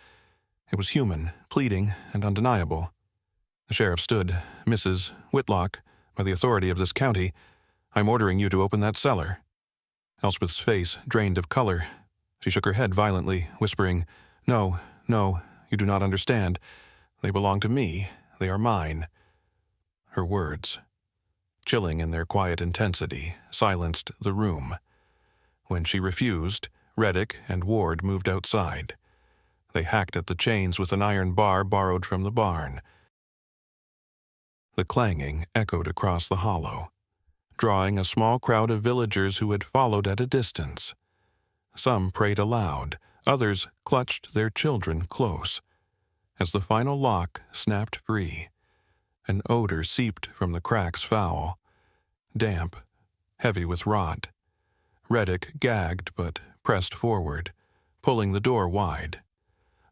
It was human, pleading, and undeniable. The sheriff stood. "Mrs. Whitlock, by the authority of this county, I'm ordering you to open that cellar." Elspeth's face drained of color. She shook her head violently, whispering, "No, no, you do not understand. They belong to me. They are mine." Her words, chilling in their quiet intensity, silenced the room. When she refused, Reddick and Ward moved outside. They hacked at the chains with an iron bar borrowed from the barn. The clanging echoed across the hollow, drawing a small crowd of villagers who had followed at a distance. Some prayed aloud, others clutched their children close. As the final lock snapped free, an odor seeped from the crack's foul, damp, heavy with rot. Reddick gagged but pressed forward, pulling the door wide.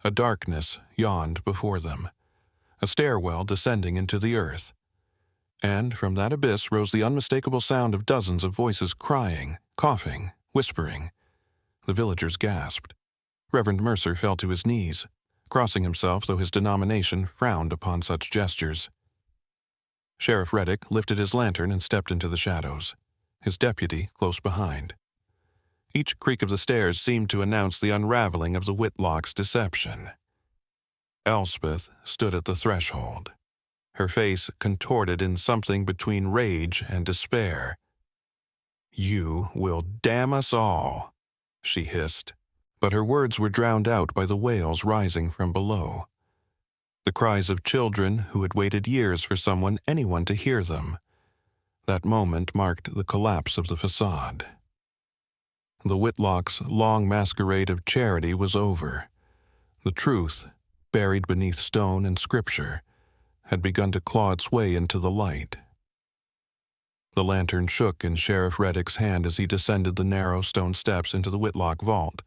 A darkness yawned before them, a stairwell descending into the earth. And from that abyss rose the unmistakable sound of dozens of voices crying, coughing, whispering. The villagers gasped. Reverend Mercer fell to his knees, crossing himself though his denomination frowned upon such gestures. Sheriff Reddick lifted his lantern and stepped into the shadows, his deputy close behind. Each creak of the stairs seemed to announce the unraveling of the Whitlocks' deception. Elspeth stood at the threshold, her face contorted in something between rage and despair. "You will damn us all," she hissed, but her words were drowned out by the wails rising from below. The cries of children who had waited years for anyone to hear them. That moment marked the collapse of the facade. The Whitlocks' long masquerade of charity was over. The truth, buried beneath stone and scripture, had begun to claw its way into the light. The lantern shook in Sheriff Reddick's hand as he descended the narrow stone steps into the Whitlock vault.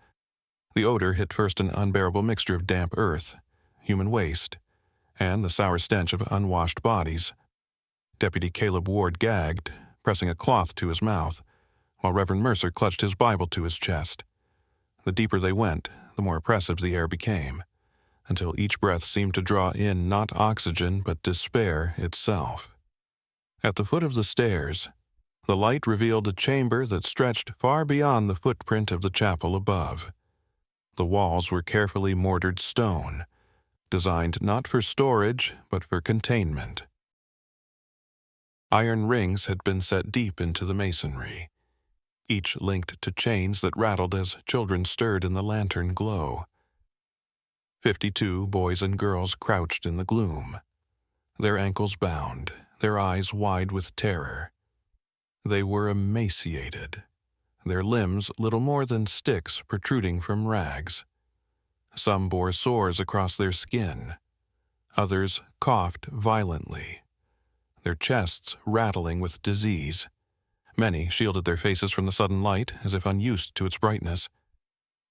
The odor hit first an unbearable mixture of damp earth, human waste, and the sour stench of unwashed bodies. Deputy Caleb Ward gagged, pressing a cloth to his mouth, while Reverend Mercer clutched his Bible to his chest. The deeper they went, the more oppressive the air became, until each breath seemed to draw in not oxygen but despair itself. At the foot of the stairs, the light revealed a chamber that stretched far beyond the footprint of the chapel above. The walls were carefully mortared stone, designed not for storage but for containment. Iron rings had been set deep into the masonry, each linked to chains that rattled as children stirred in the lantern glow. 52 boys and girls crouched in the gloom, their ankles bound, their eyes wide with terror. They were emaciated, their limbs little more than sticks protruding from rags. Some bore sores across their skin, others coughed violently, their chests rattling with disease. Many shielded their faces from the sudden light as if unused to its brightness.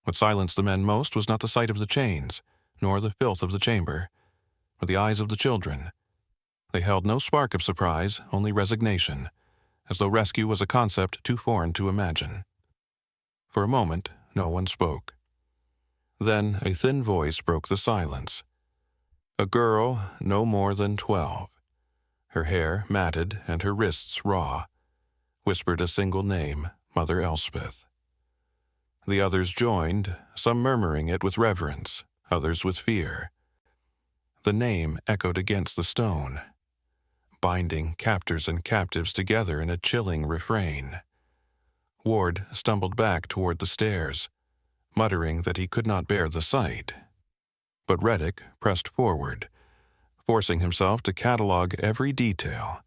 What silenced the men most was not the sight of the chains, nor the filth of the chamber, but the eyes of the children. They held no spark of surprise, only resignation, as though rescue was a concept too foreign to imagine. For a moment, no one spoke. Then a thin voice broke the silence. A girl no more than 12, her hair matted and her wrists raw, whispered a single name, Mother Elspeth. The others joined, some murmuring it with reverence, others with fear. The name echoed against the stone, binding captors and captives together in a chilling refrain. Ward stumbled back toward the stairs, muttering that he could not bear the sight. But Reddick pressed forward, forcing himself to catalogue every detail.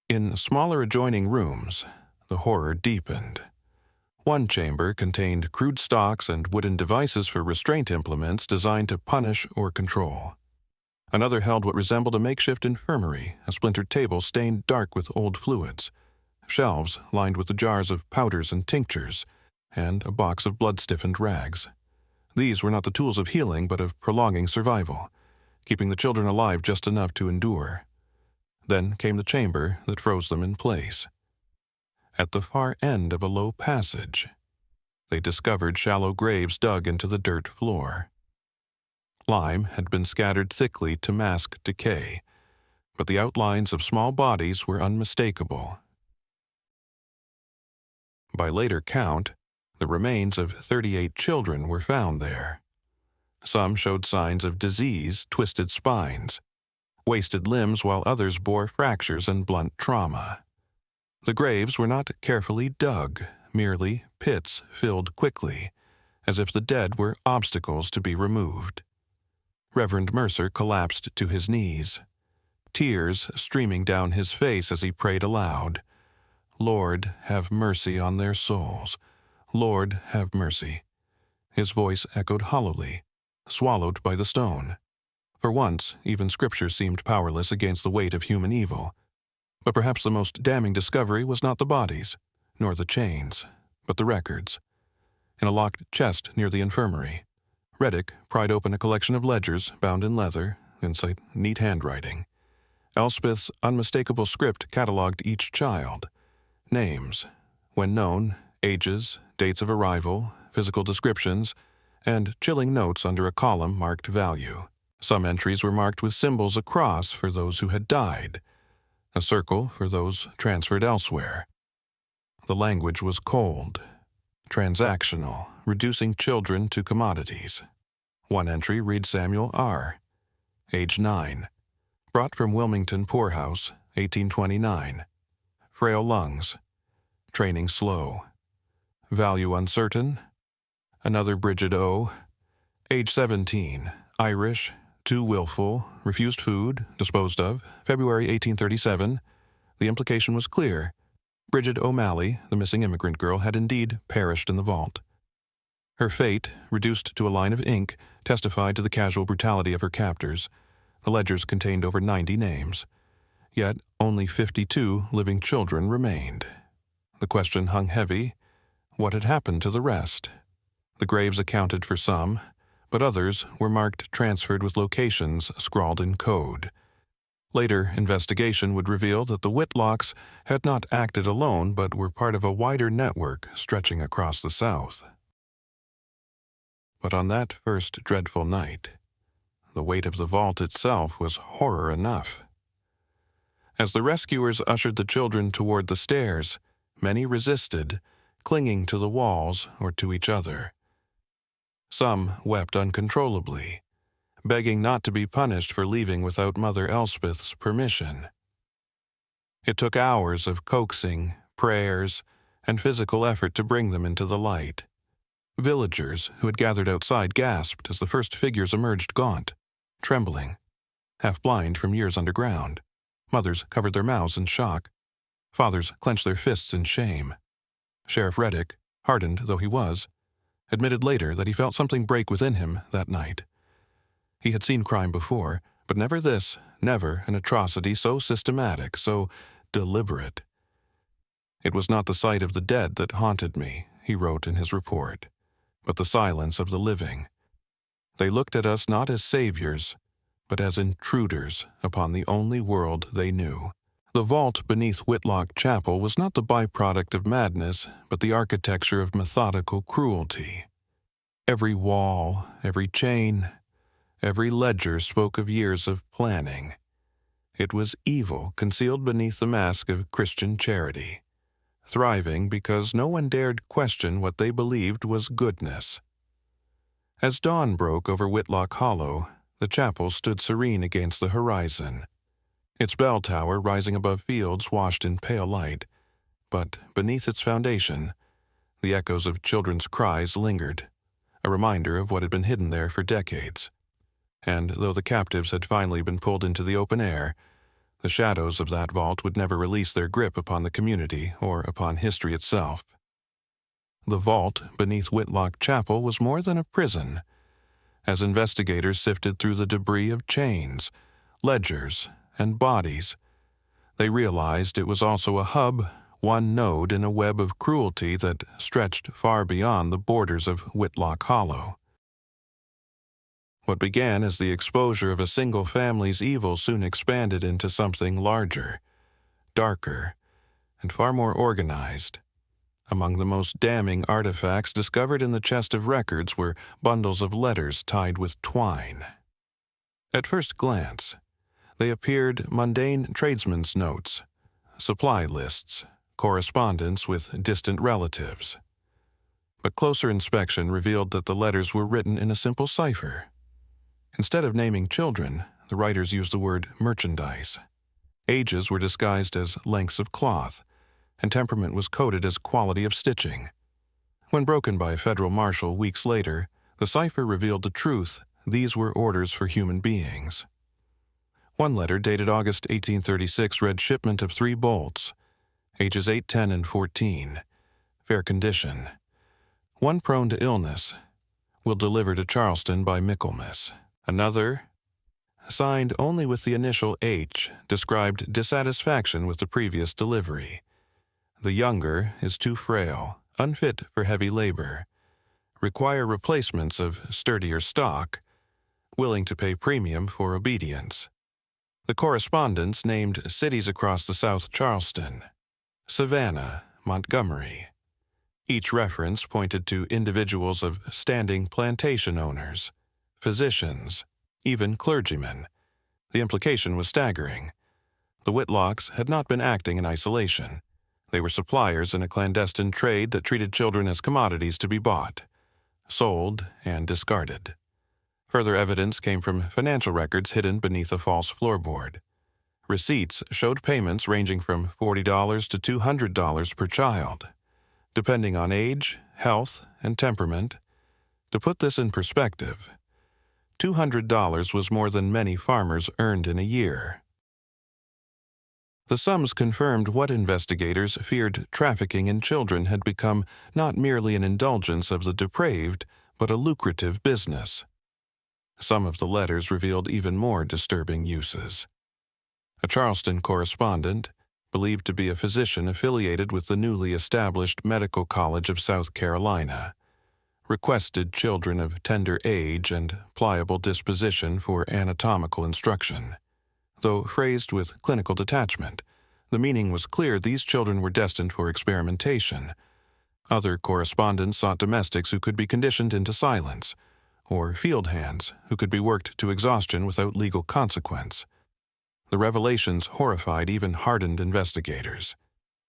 In smaller adjoining rooms, the horror deepened. One chamber contained crude stocks and wooden devices for restraint implements designed to punish or control. Another held what resembled a makeshift infirmary, a splintered table stained dark with old fluids, shelves lined with the jars of powders and tinctures, and a box of blood-stiffened rags. These were not the tools of healing but of prolonging survival, keeping the children alive just enough to endure. Then came the chamber that froze them in place. At the far end of a low passage, they discovered shallow graves dug into the dirt floor. Lime had been scattered thickly to mask decay, but the outlines of small bodies were unmistakable. By later count, the remains of 38 children were found there. Some showed signs of disease, twisted spines, wasted limbs, while others bore fractures and blunt trauma. The graves were not carefully dug, merely pits filled quickly, as if the dead were obstacles to be removed. Reverend Mercer collapsed to his knees, tears streaming down his face as he prayed aloud, "Lord, have mercy on their souls. Lord, have mercy." His voice echoed hollowly, swallowed by the stone. For once, even Scripture seemed powerless against the weight of human evil. But perhaps the most damning discovery was not the bodies, nor the chains, but the records. In a locked chest near the infirmary, Reddick pried open a collection of ledgers bound in leather, in neat handwriting. Elspeth's unmistakable script catalogued each child. Names, when known, ages, dates of arrival, physical descriptions, and chilling notes under a column marked value. Some entries were marked with symbols across for those who had died, a circle for those transferred elsewhere. The language was cold, transactional, reducing children to commodities. One entry reads Samuel R., age 9, brought from Wilmington poorhouse, 1829. Frail lungs, training slow. Value uncertain. Another Bridget O., age 17, Irish, too willful, refused food, disposed of, February 1837. The implication was clear. Bridget O'Malley, the missing immigrant girl, had indeed perished in the vault. Her fate, reduced to a line of ink, testified to the casual brutality of her captors. The ledgers contained over 90 names. Yet only 52 living children remained. The question hung heavy: what had happened to the rest? The graves accounted for some, but others were marked transferred with locations scrawled in code. Later investigation would reveal that the Whitlocks had not acted alone but were part of a wider network stretching across the South. But on that first dreadful night, the weight of the vault itself was horror enough. As the rescuers ushered the children toward the stairs, many resisted, clinging to the walls or to each other. Some wept uncontrollably, begging not to be punished for leaving without Mother Elspeth's permission. It took hours of coaxing, prayers, and physical effort to bring them into the light. Villagers who had gathered outside gasped as the first figures emerged, gaunt, trembling, half blind from years underground. Mothers covered their mouths in shock. Fathers clenched their fists in shame. Sheriff Reddick, hardened though he was, admitted later that he felt something break within him that night. He had seen crime before, but never this, never an atrocity so systematic, so deliberate. "It was not the sight of the dead that haunted me," he wrote in his report, "but the silence of the living. They looked at us not as saviors, but as intruders upon the only world they knew." The vault beneath Whitlock Chapel was not the byproduct of madness, but the architecture of methodical cruelty. Every wall, every chain, every ledger spoke of years of planning. It was evil concealed beneath the mask of Christian charity, thriving because no one dared question what they believed was goodness. As dawn broke over Whitlock Hollow, the chapel stood serene against the horizon, its bell tower rising above fields washed in pale light, but beneath its foundation, the echoes of children's cries lingered, a reminder of what had been hidden there for decades. And though the captives had finally been pulled into the open air, the shadows of that vault would never release their grip upon the community or upon history itself. The vault beneath Whitlock Chapel was more than a prison. As investigators sifted through the debris of chains, ledgers, and bodies, they realized it was also a hub, one node in a web of cruelty that stretched far beyond the borders of Whitlock Hollow. What began as the exposure of a single family's evil soon expanded into something larger, darker, and far more organized. Among the most damning artifacts discovered in the chest of records were bundles of letters tied with twine. At first glance, they appeared mundane tradesmen's notes, supply lists, correspondence with distant relatives. But closer inspection revealed that the letters were written in a simple cipher. Instead of naming children, the writers used the word merchandise. Ages were disguised as lengths of cloth, and temperament was coded as quality of stitching. When broken by a federal marshal weeks later, the cipher revealed the truth: these were orders for human beings. One letter, dated August 1836, read shipment of 3 bolts, ages 8, 10, and 14, fair condition. One prone to illness, will deliver to Charleston by Michaelmas. Another, signed only with the initial H, described dissatisfaction with the previous delivery. The younger is too frail, unfit for heavy labor, require replacements of sturdier stock, willing to pay premium for obedience. The correspondence named cities across the South: Charleston, Savannah, Montgomery. Each reference pointed to individuals of standing: plantation owners, physicians, even clergymen. The implication was staggering. The Whitlocks had not been acting in isolation. They were suppliers in a clandestine trade that treated children as commodities to be bought, sold, and discarded. Further evidence came from financial records hidden beneath a false floorboard. Receipts showed payments ranging from $40 to $200 per child, depending on age, health, and temperament. To put this in perspective, $200 was more than many farmers earned in a year. The sums confirmed what investigators feared: trafficking in children had become not merely an indulgence of the depraved, but a lucrative business. Some of the letters revealed even more disturbing uses. A Charleston correspondent, believed to be a physician affiliated with the newly established Medical College of South Carolina, requested children of tender age and pliable disposition for anatomical instruction. Though phrased with clinical detachment, the meaning was clear: these children were destined for experimentation. Other correspondents sought domestics who could be conditioned into silence, or field hands who could be worked to exhaustion without legal consequence. The revelations horrified even hardened investigators.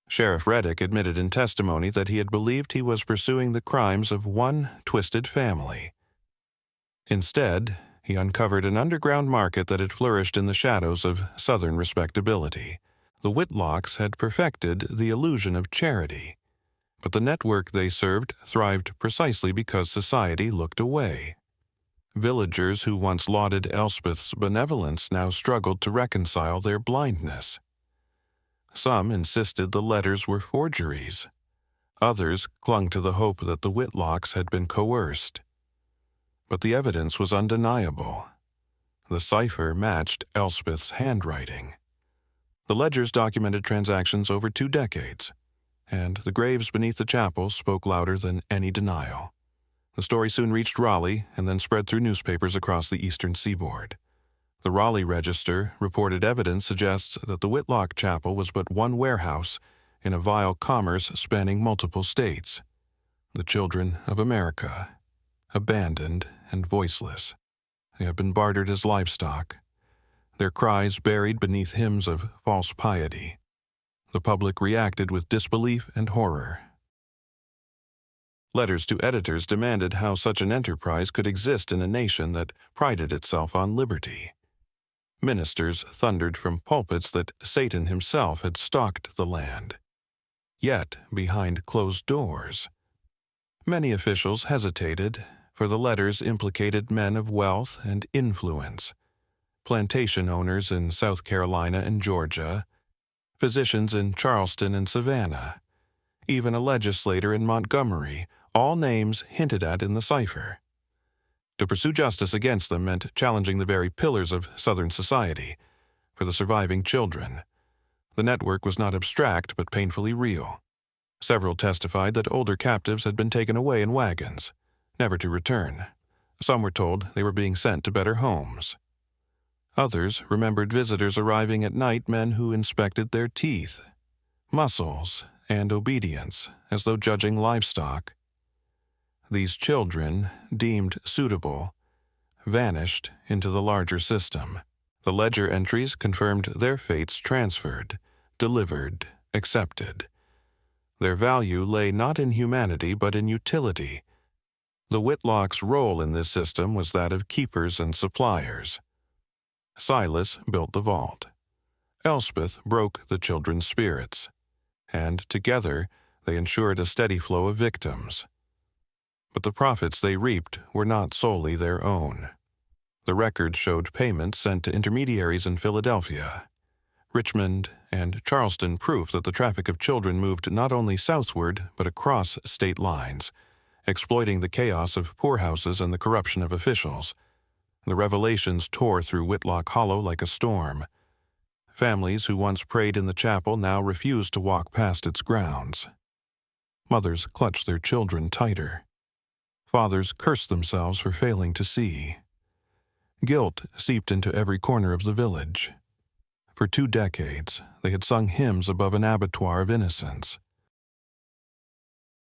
Sheriff Reddick admitted in testimony that he had believed he was pursuing the crimes of one twisted family. Instead, he uncovered an underground market that had flourished in the shadows of Southern respectability. The Whitlocks had perfected the illusion of charity, but the network they served thrived precisely because society looked away. Villagers who once lauded Elspeth's benevolence now struggled to reconcile their blindness. Some insisted the letters were forgeries. Others clung to the hope that the Whitlocks had been coerced. But the evidence was undeniable. The cipher matched Elspeth's handwriting. The ledgers documented transactions over 2 decades, and the graves beneath the chapel spoke louder than any denial. The story soon reached Raleigh and then spread through newspapers across the eastern seaboard. The Raleigh Register reported evidence suggests that the Whitlock Chapel was but one warehouse in a vile commerce spanning multiple states. The children of America, abandoned and voiceless. They have been bartered as livestock, their cries buried beneath hymns of false piety. The public reacted with disbelief and horror. Letters to editors demanded how such an enterprise could exist in a nation that prided itself on liberty. Ministers thundered from pulpits that Satan himself had stalked the land. Yet, behind closed doors, many officials hesitated, for the letters implicated men of wealth and influence, plantation owners in South Carolina and Georgia, physicians in Charleston and Savannah, even a legislator in Montgomery, all names hinted at in the cipher. To pursue justice against them meant challenging the very pillars of Southern society. For the surviving children, the network was not abstract but painfully real. Several testified that older captives had been taken away in wagons, never to return. Some were told they were being sent to better homes. Others remembered visitors arriving at night, men who inspected their teeth, muscles, and obedience, as though judging livestock. These children, deemed suitable, vanished into the larger system. The ledger entries confirmed their fates transferred, delivered, accepted. Their value lay not in humanity but in utility. The Whitlocks' role in this system was that of keepers and suppliers. Silas built the vault. Elspeth broke the children's spirits, and together they ensured a steady flow of victims. But the profits they reaped were not solely their own. The records showed payments sent to intermediaries in Philadelphia, Richmond, and Charleston, proof that the traffic of children moved not only southward but across state lines, exploiting the chaos of poorhouses and the corruption of officials. The revelations tore through Whitlock Hollow like a storm. Families who once prayed in the chapel now refused to walk past its grounds. Mothers clutched their children tighter. Fathers cursed themselves for failing to see. Guilt seeped into every corner of the village. For 2 decades, they had sung hymns above an abattoir of innocence.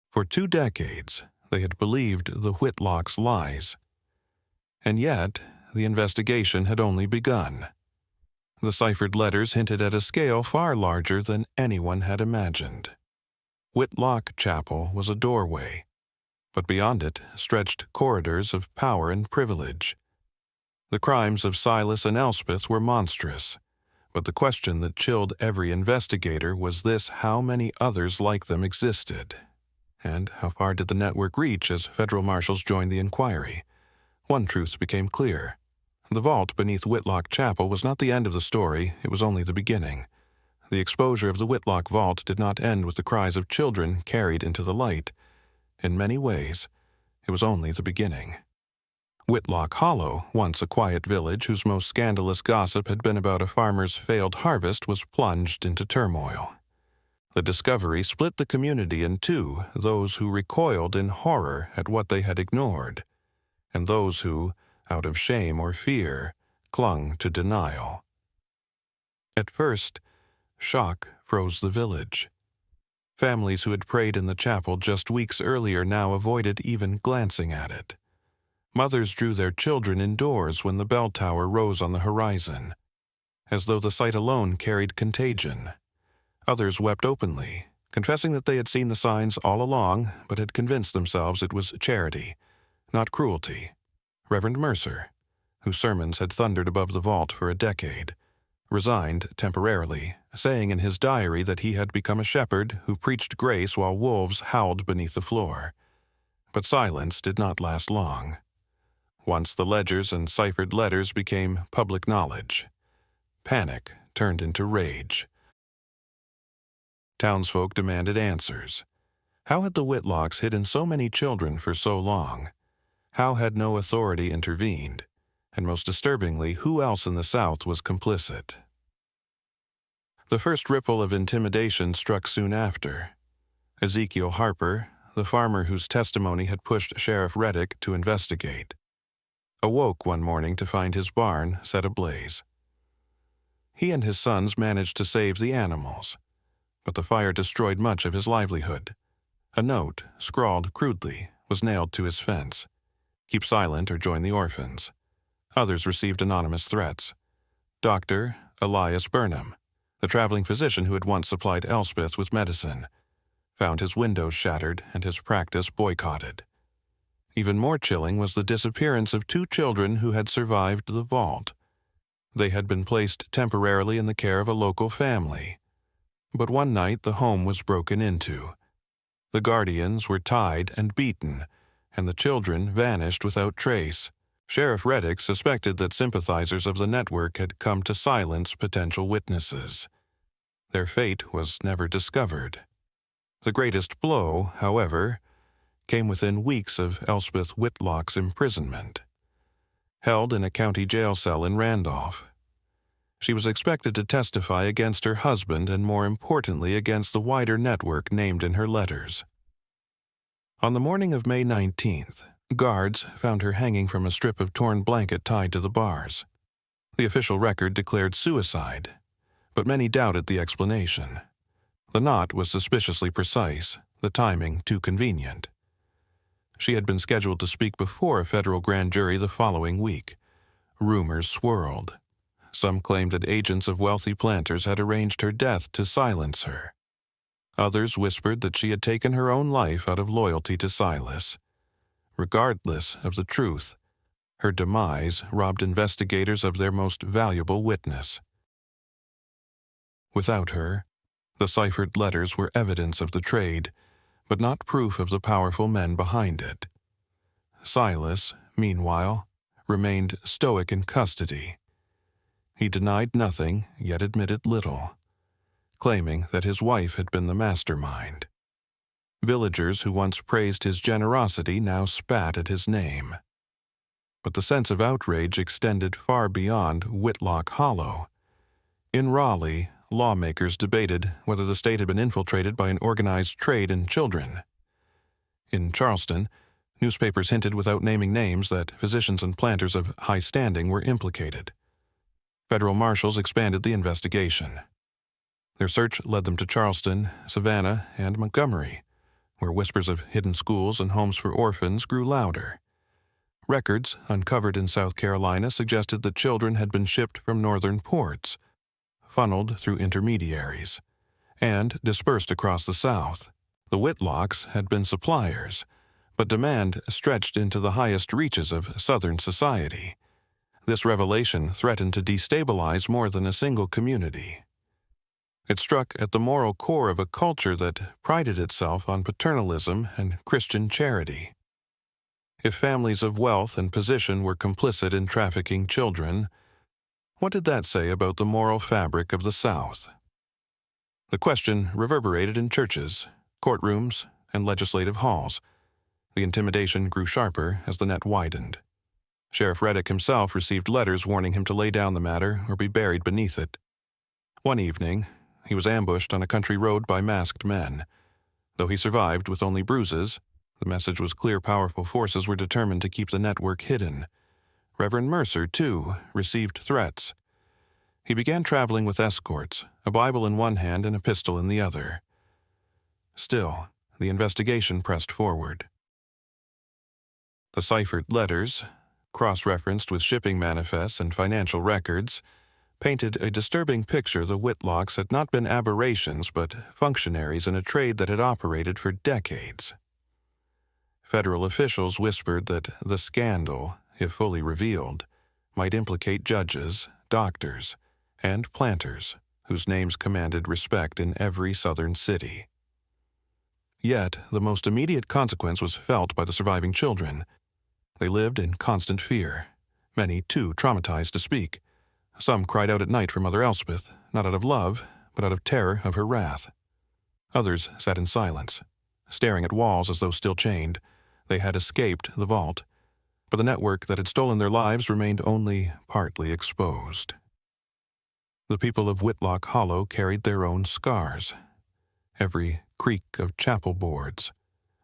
For 2 decades, they had believed the Whitlocks' lies. And yet, the investigation had only begun. The ciphered letters hinted at a scale far larger than anyone had imagined. Whitlock Chapel was a doorway, but beyond it stretched corridors of power and privilege. The crimes of Silas and Elspeth were monstrous, but the question that chilled every investigator was this: how many others like them existed? And how far did the network reach as federal marshals joined the inquiry? One truth became clear. The vault beneath Whitlock Chapel was not the end of the story, it was only the beginning. The exposure of the Whitlock vault did not end with the cries of children carried into the light. In many ways, it was only the beginning. Whitlock Hollow, once a quiet village whose most scandalous gossip had been about a farmer's failed harvest, was plunged into turmoil. The discovery split the community in two: those who recoiled in horror at what they had ignored, and those who, out of shame or fear, clung to denial. At first, shock froze the village. Families who had prayed in the chapel just weeks earlier now avoided even glancing at it. Mothers drew their children indoors when the bell tower rose on the horizon, as though the sight alone carried contagion. Others wept openly, confessing that they had seen the signs all along but had convinced themselves it was charity, not cruelty. Reverend Mercer, whose sermons had thundered above the vault for a decade, resigned temporarily, saying in his diary that he had become a shepherd who preached grace while wolves howled beneath the floor. But silence did not last long. Once the ledgers and ciphered letters became public knowledge, panic turned into rage. Townsfolk demanded answers. How had the Whitlocks hidden so many children for so long? How had no authority intervened? And most disturbingly, who else in the South was complicit? The first ripple of intimidation struck soon after. Ezekiel Harper, the farmer whose testimony had pushed Sheriff Reddick to investigate, awoke one morning to find his barn set ablaze. He and his sons managed to save the animals, but the fire destroyed much of his livelihood. A note, scrawled crudely, was nailed to his fence: "Keep silent or join the orphans." Others received anonymous threats. Dr. Elias Burnham, the traveling physician who had once supplied Elspeth with medicine, found his windows shattered and his practice boycotted. Even more chilling was the disappearance of 2 children who had survived the vault. They had been placed temporarily in the care of a local family. But one night the home was broken into. The guardians were tied and beaten, and the children vanished without trace. Sheriff Reddick suspected that sympathizers of the network had come to silence potential witnesses. Their fate was never discovered. The greatest blow, however, came within weeks of Elspeth Whitlock's imprisonment. Held in a county jail cell in Randolph, she was expected to testify against her husband and, more importantly, against the wider network named in her letters. On the morning of May 19th, guards found her hanging from a strip of torn blanket tied to the bars. The official record declared suicide, but many doubted the explanation. The knot was suspiciously precise, the timing too convenient. She had been scheduled to speak before a federal grand jury the following week. Rumors swirled. Some claimed that agents of wealthy planters had arranged her death to silence her. Others whispered that she had taken her own life out of loyalty to Silas. Regardless of the truth, her demise robbed investigators of their most valuable witness. Without her, the ciphered letters were evidence of the trade, but not proof of the powerful men behind it. Silas, meanwhile, remained stoic in custody. He denied nothing, yet admitted little, claiming that his wife had been the mastermind. Villagers who once praised his generosity now spat at his name. But the sense of outrage extended far beyond Whitlock Hollow. In Raleigh, lawmakers debated whether the state had been infiltrated by an organized trade in children. In Charleston, newspapers hinted without naming names that physicians and planters of high standing were implicated. Federal marshals expanded the investigation. Their search led them to Charleston, Savannah, and Montgomery, where whispers of hidden schools and homes for orphans grew louder. Records uncovered in South Carolina suggested that children had been shipped from northern ports, funneled through intermediaries, and dispersed across the South. The Whitlocks had been suppliers, but demand stretched into the highest reaches of Southern society. This revelation threatened to destabilize more than a single community. It struck at the moral core of a culture that prided itself on paternalism and Christian charity. If families of wealth and position were complicit in trafficking children, what did that say about the moral fabric of the South? The question reverberated in churches, courtrooms, and legislative halls. The intimidation grew sharper as the net widened. Sheriff Reddick himself received letters warning him to lay down the matter or be buried beneath it. One evening, he was ambushed on a country road by masked men. Though he survived with only bruises, the message was clear powerful forces were determined to keep the network hidden. Reverend Mercer, too, received threats. He began traveling with escorts, a Bible in one hand and a pistol in the other. Still, the investigation pressed forward. The ciphered letters, cross-referenced with shipping manifests and financial records, painted a disturbing picture the Whitlocks had not been aberrations but functionaries in a trade that had operated for decades. Federal officials whispered that the scandal, if fully revealed, might implicate judges, doctors, and planters whose names commanded respect in every southern city. Yet, the most immediate consequence was felt by the surviving children. They lived in constant fear, many too traumatized to speak. Some cried out at night for Mother Elspeth, not out of love, but out of terror of her wrath. Others sat in silence, staring at walls as though still chained. They had escaped the vault, but the network that had stolen their lives remained only partly exposed. The people of Whitlock Hollow carried their own scars. Every creak of chapel boards,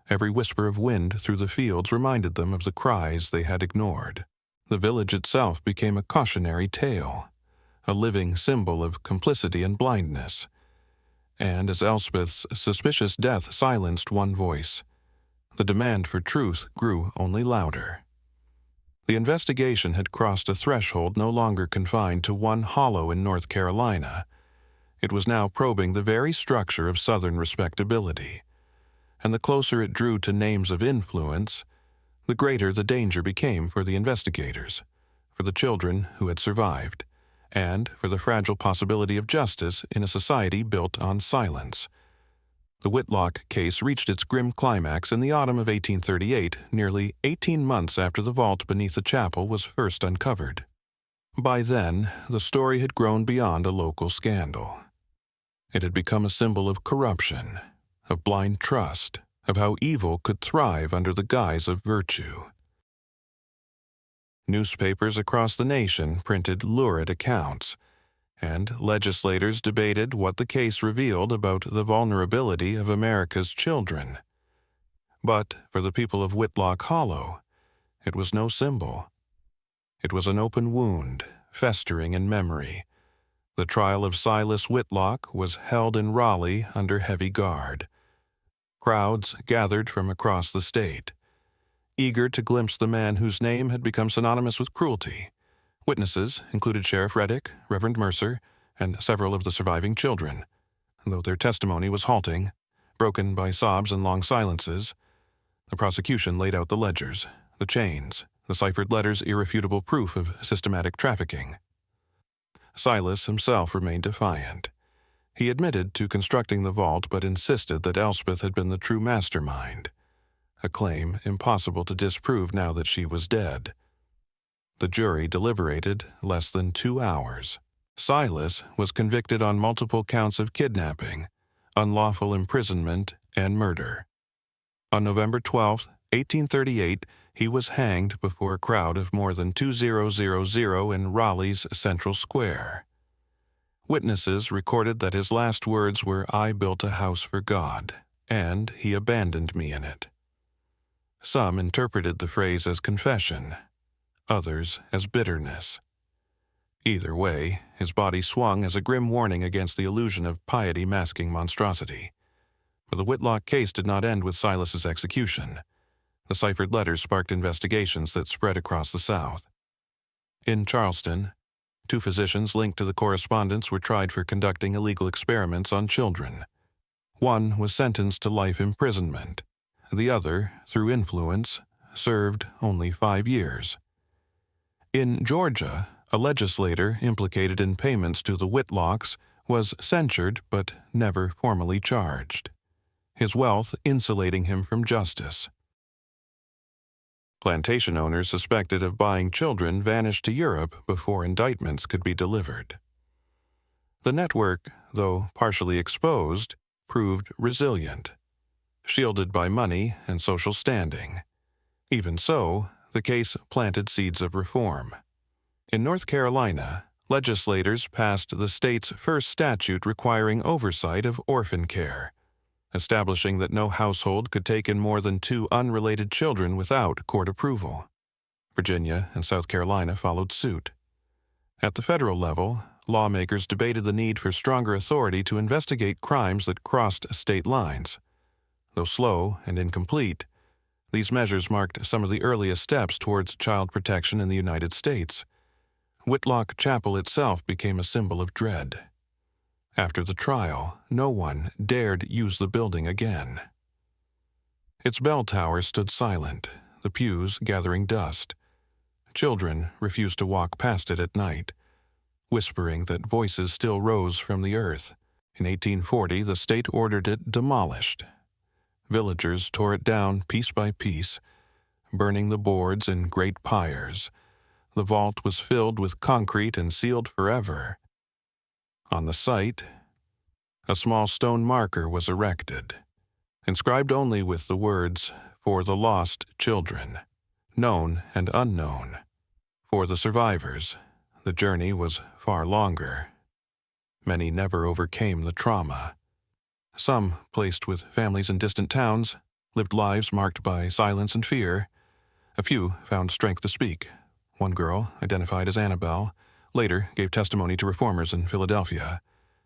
every whisper of wind through the fields reminded them of the cries they had ignored. The village itself became a cautionary tale, a living symbol of complicity and blindness. And as Elspeth's suspicious death silenced one voice, the demand for truth grew only louder. The investigation had crossed a threshold no longer confined to one hollow in North Carolina. It was now probing the very structure of Southern respectability, and the closer it drew to names of influence, the greater the danger became for the investigators, for the children who had survived, and for the fragile possibility of justice in a society built on silence. The Whitlock case reached its grim climax in the autumn of 1838, nearly 18 months after the vault beneath the chapel was first uncovered. By then, the story had grown beyond a local scandal. It had become a symbol of corruption, of blind trust, of how evil could thrive under the guise of virtue. Newspapers across the nation printed lurid accounts, and legislators debated what the case revealed about the vulnerability of America's children. But for the people of Whitlock Hollow, it was no symbol. It was an open wound, festering in memory, The trial of Silas Whitlock was held in Raleigh under heavy guard. Crowds gathered from across the state, eager to glimpse the man whose name had become synonymous with cruelty. Witnesses included Sheriff Reddick, Reverend Mercer, and several of the surviving children. Though their testimony was halting, broken by sobs and long silences, the prosecution laid out the ledgers, the chains, the ciphered letters, irrefutable proof of systematic trafficking. Silas himself remained defiant. He admitted to constructing the vault but insisted that Elspeth had been the true mastermind, a claim impossible to disprove now that she was dead. The jury deliberated less than 2 hours. Silas was convicted on multiple counts of kidnapping, unlawful imprisonment, and murder. On November 12, 1838, he was hanged before a crowd of more than 2,000 in Raleigh's Central Square. Witnesses recorded that his last words were, "I built a house for God, and he abandoned me in it." Some interpreted the phrase as confession, others as bitterness. Either way, his body swung as a grim warning against the illusion of piety masking monstrosity. But the Whitlock case did not end with Silas's execution. The ciphered letters sparked investigations that spread across the South. In Charleston, 2 physicians linked to the correspondence were tried for conducting illegal experiments on children. One was sentenced to life imprisonment. The other, through influence, served only 5 years. In Georgia, a legislator implicated in payments to the Whitlocks was censured but never formally charged, his wealth insulating him from justice. Plantation owners suspected of buying children vanished to Europe before indictments could be delivered. The network, though partially exposed, proved resilient, shielded by money and social standing. Even so, the case planted seeds of reform. In North Carolina, legislators passed the state's first statute requiring oversight of orphan care, establishing that no household could take in more than 2 unrelated children without court approval. Virginia and South Carolina followed suit. At the federal level, lawmakers debated the need for stronger authority to investigate crimes that crossed state lines. Though slow and incomplete, these measures marked some of the earliest steps towards child protection in the United States. Whitlock Chapel itself became a symbol of dread. After the trial, no one dared use the building again. Its bell tower stood silent, the pews gathering dust. Children refused to walk past it at night, whispering that voices still rose from the earth. In 1840, the state ordered it demolished. Villagers tore it down piece by piece, burning the boards in great pyres. The vault was filled with concrete and sealed forever. On the site, a small stone marker was erected, inscribed only with the words, "For the lost children, known and unknown." For the survivors, the journey was far longer. Many never overcame the trauma. Some, placed with families in distant towns, lived lives marked by silence and fear. A few found strength to speak. One girl, identified as Annabelle, later gave testimony to reformers in Philadelphia,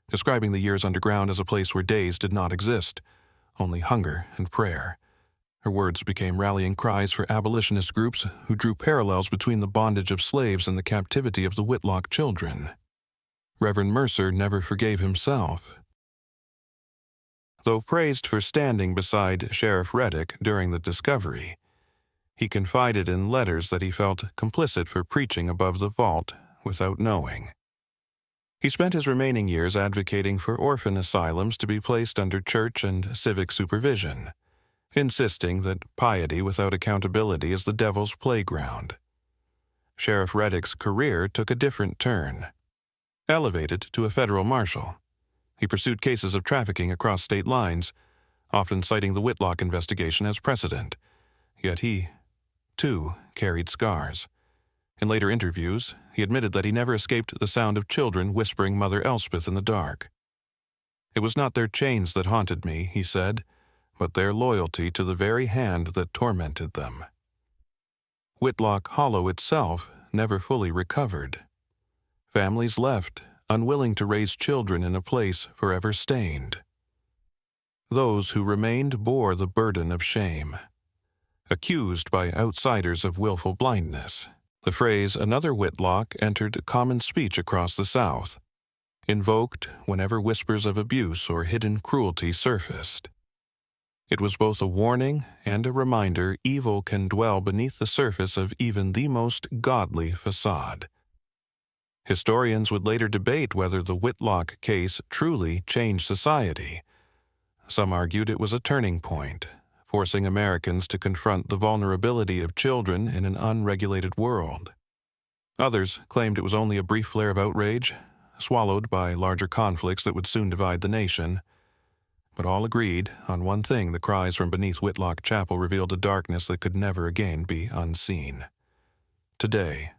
describing the years underground as a place where days did not exist, only hunger and prayer. Her words became rallying cries for abolitionist groups who drew parallels between the bondage of slaves and the captivity of the Whitlock children. Reverend Mercer never forgave himself. Though praised for standing beside Sheriff Reddick during the discovery, he confided in letters that he felt complicit for preaching above the vault without knowing. He spent his remaining years advocating for orphan asylums to be placed under church and civic supervision, insisting that piety without accountability is the devil's playground. Sheriff Reddick's career took a different turn. Elevated to a federal marshal, he pursued cases of trafficking across state lines, often citing the Whitlock investigation as precedent. Yet he, too, carried scars. In later interviews, he admitted that he never escaped the sound of children whispering Mother Elspeth in the dark. "It was not their chains that haunted me," he said, "but their loyalty to the very hand that tormented them." Whitlock Hollow itself never fully recovered. Families left unwilling to raise children in a place forever stained. Those who remained bore the burden of shame. Accused by outsiders of willful blindness, the phrase "another Whitlock" entered common speech across the South, invoked whenever whispers of abuse or hidden cruelty surfaced. It was both a warning and a reminder evil can dwell beneath the surface of even the most godly facade. Historians would later debate whether the Whitlock case truly changed society. Some argued it was a turning point, forcing Americans to confront the vulnerability of children in an unregulated world. Others claimed it was only a brief flare of outrage, swallowed by larger conflicts that would soon divide the nation. But all agreed on one thing: the cries from beneath Whitlock Chapel revealed a darkness that could never again be unseen. Today,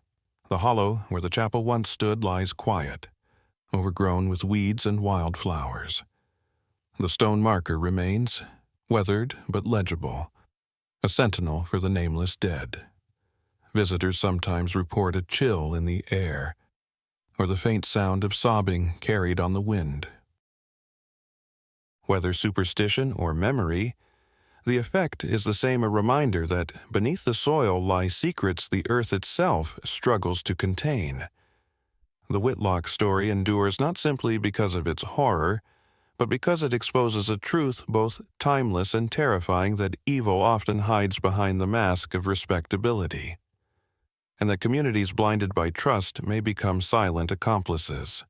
the hollow where the chapel once stood lies quiet, overgrown with weeds and wildflowers. The stone marker remains, weathered but legible, a sentinel for the nameless dead. Visitors sometimes report a chill in the air, or the faint sound of sobbing carried on the wind. Whether superstition or memory, the effect is the same: a reminder that beneath the soil lie secrets the earth itself struggles to contain. The Whitlock story endures not simply because of its horror, but because it exposes a truth both timeless and terrifying: that evil often hides behind the mask of respectability, and that communities blinded by trust may become silent accomplices.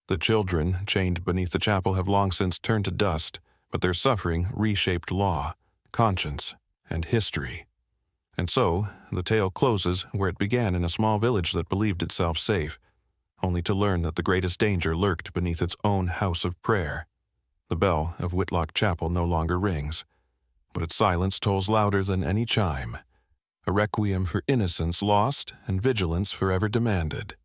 The children chained beneath the chapel have long since turned to dust, but their suffering reshaped law, conscience, and history. And so, the tale closes where it began, in a small village that believed itself safe, only to learn that the greatest danger lurked beneath its own house of prayer. The bell of Whitlock Chapel no longer rings, but its silence tolls louder than any chime, a requiem for innocence lost and vigilance forever demanded.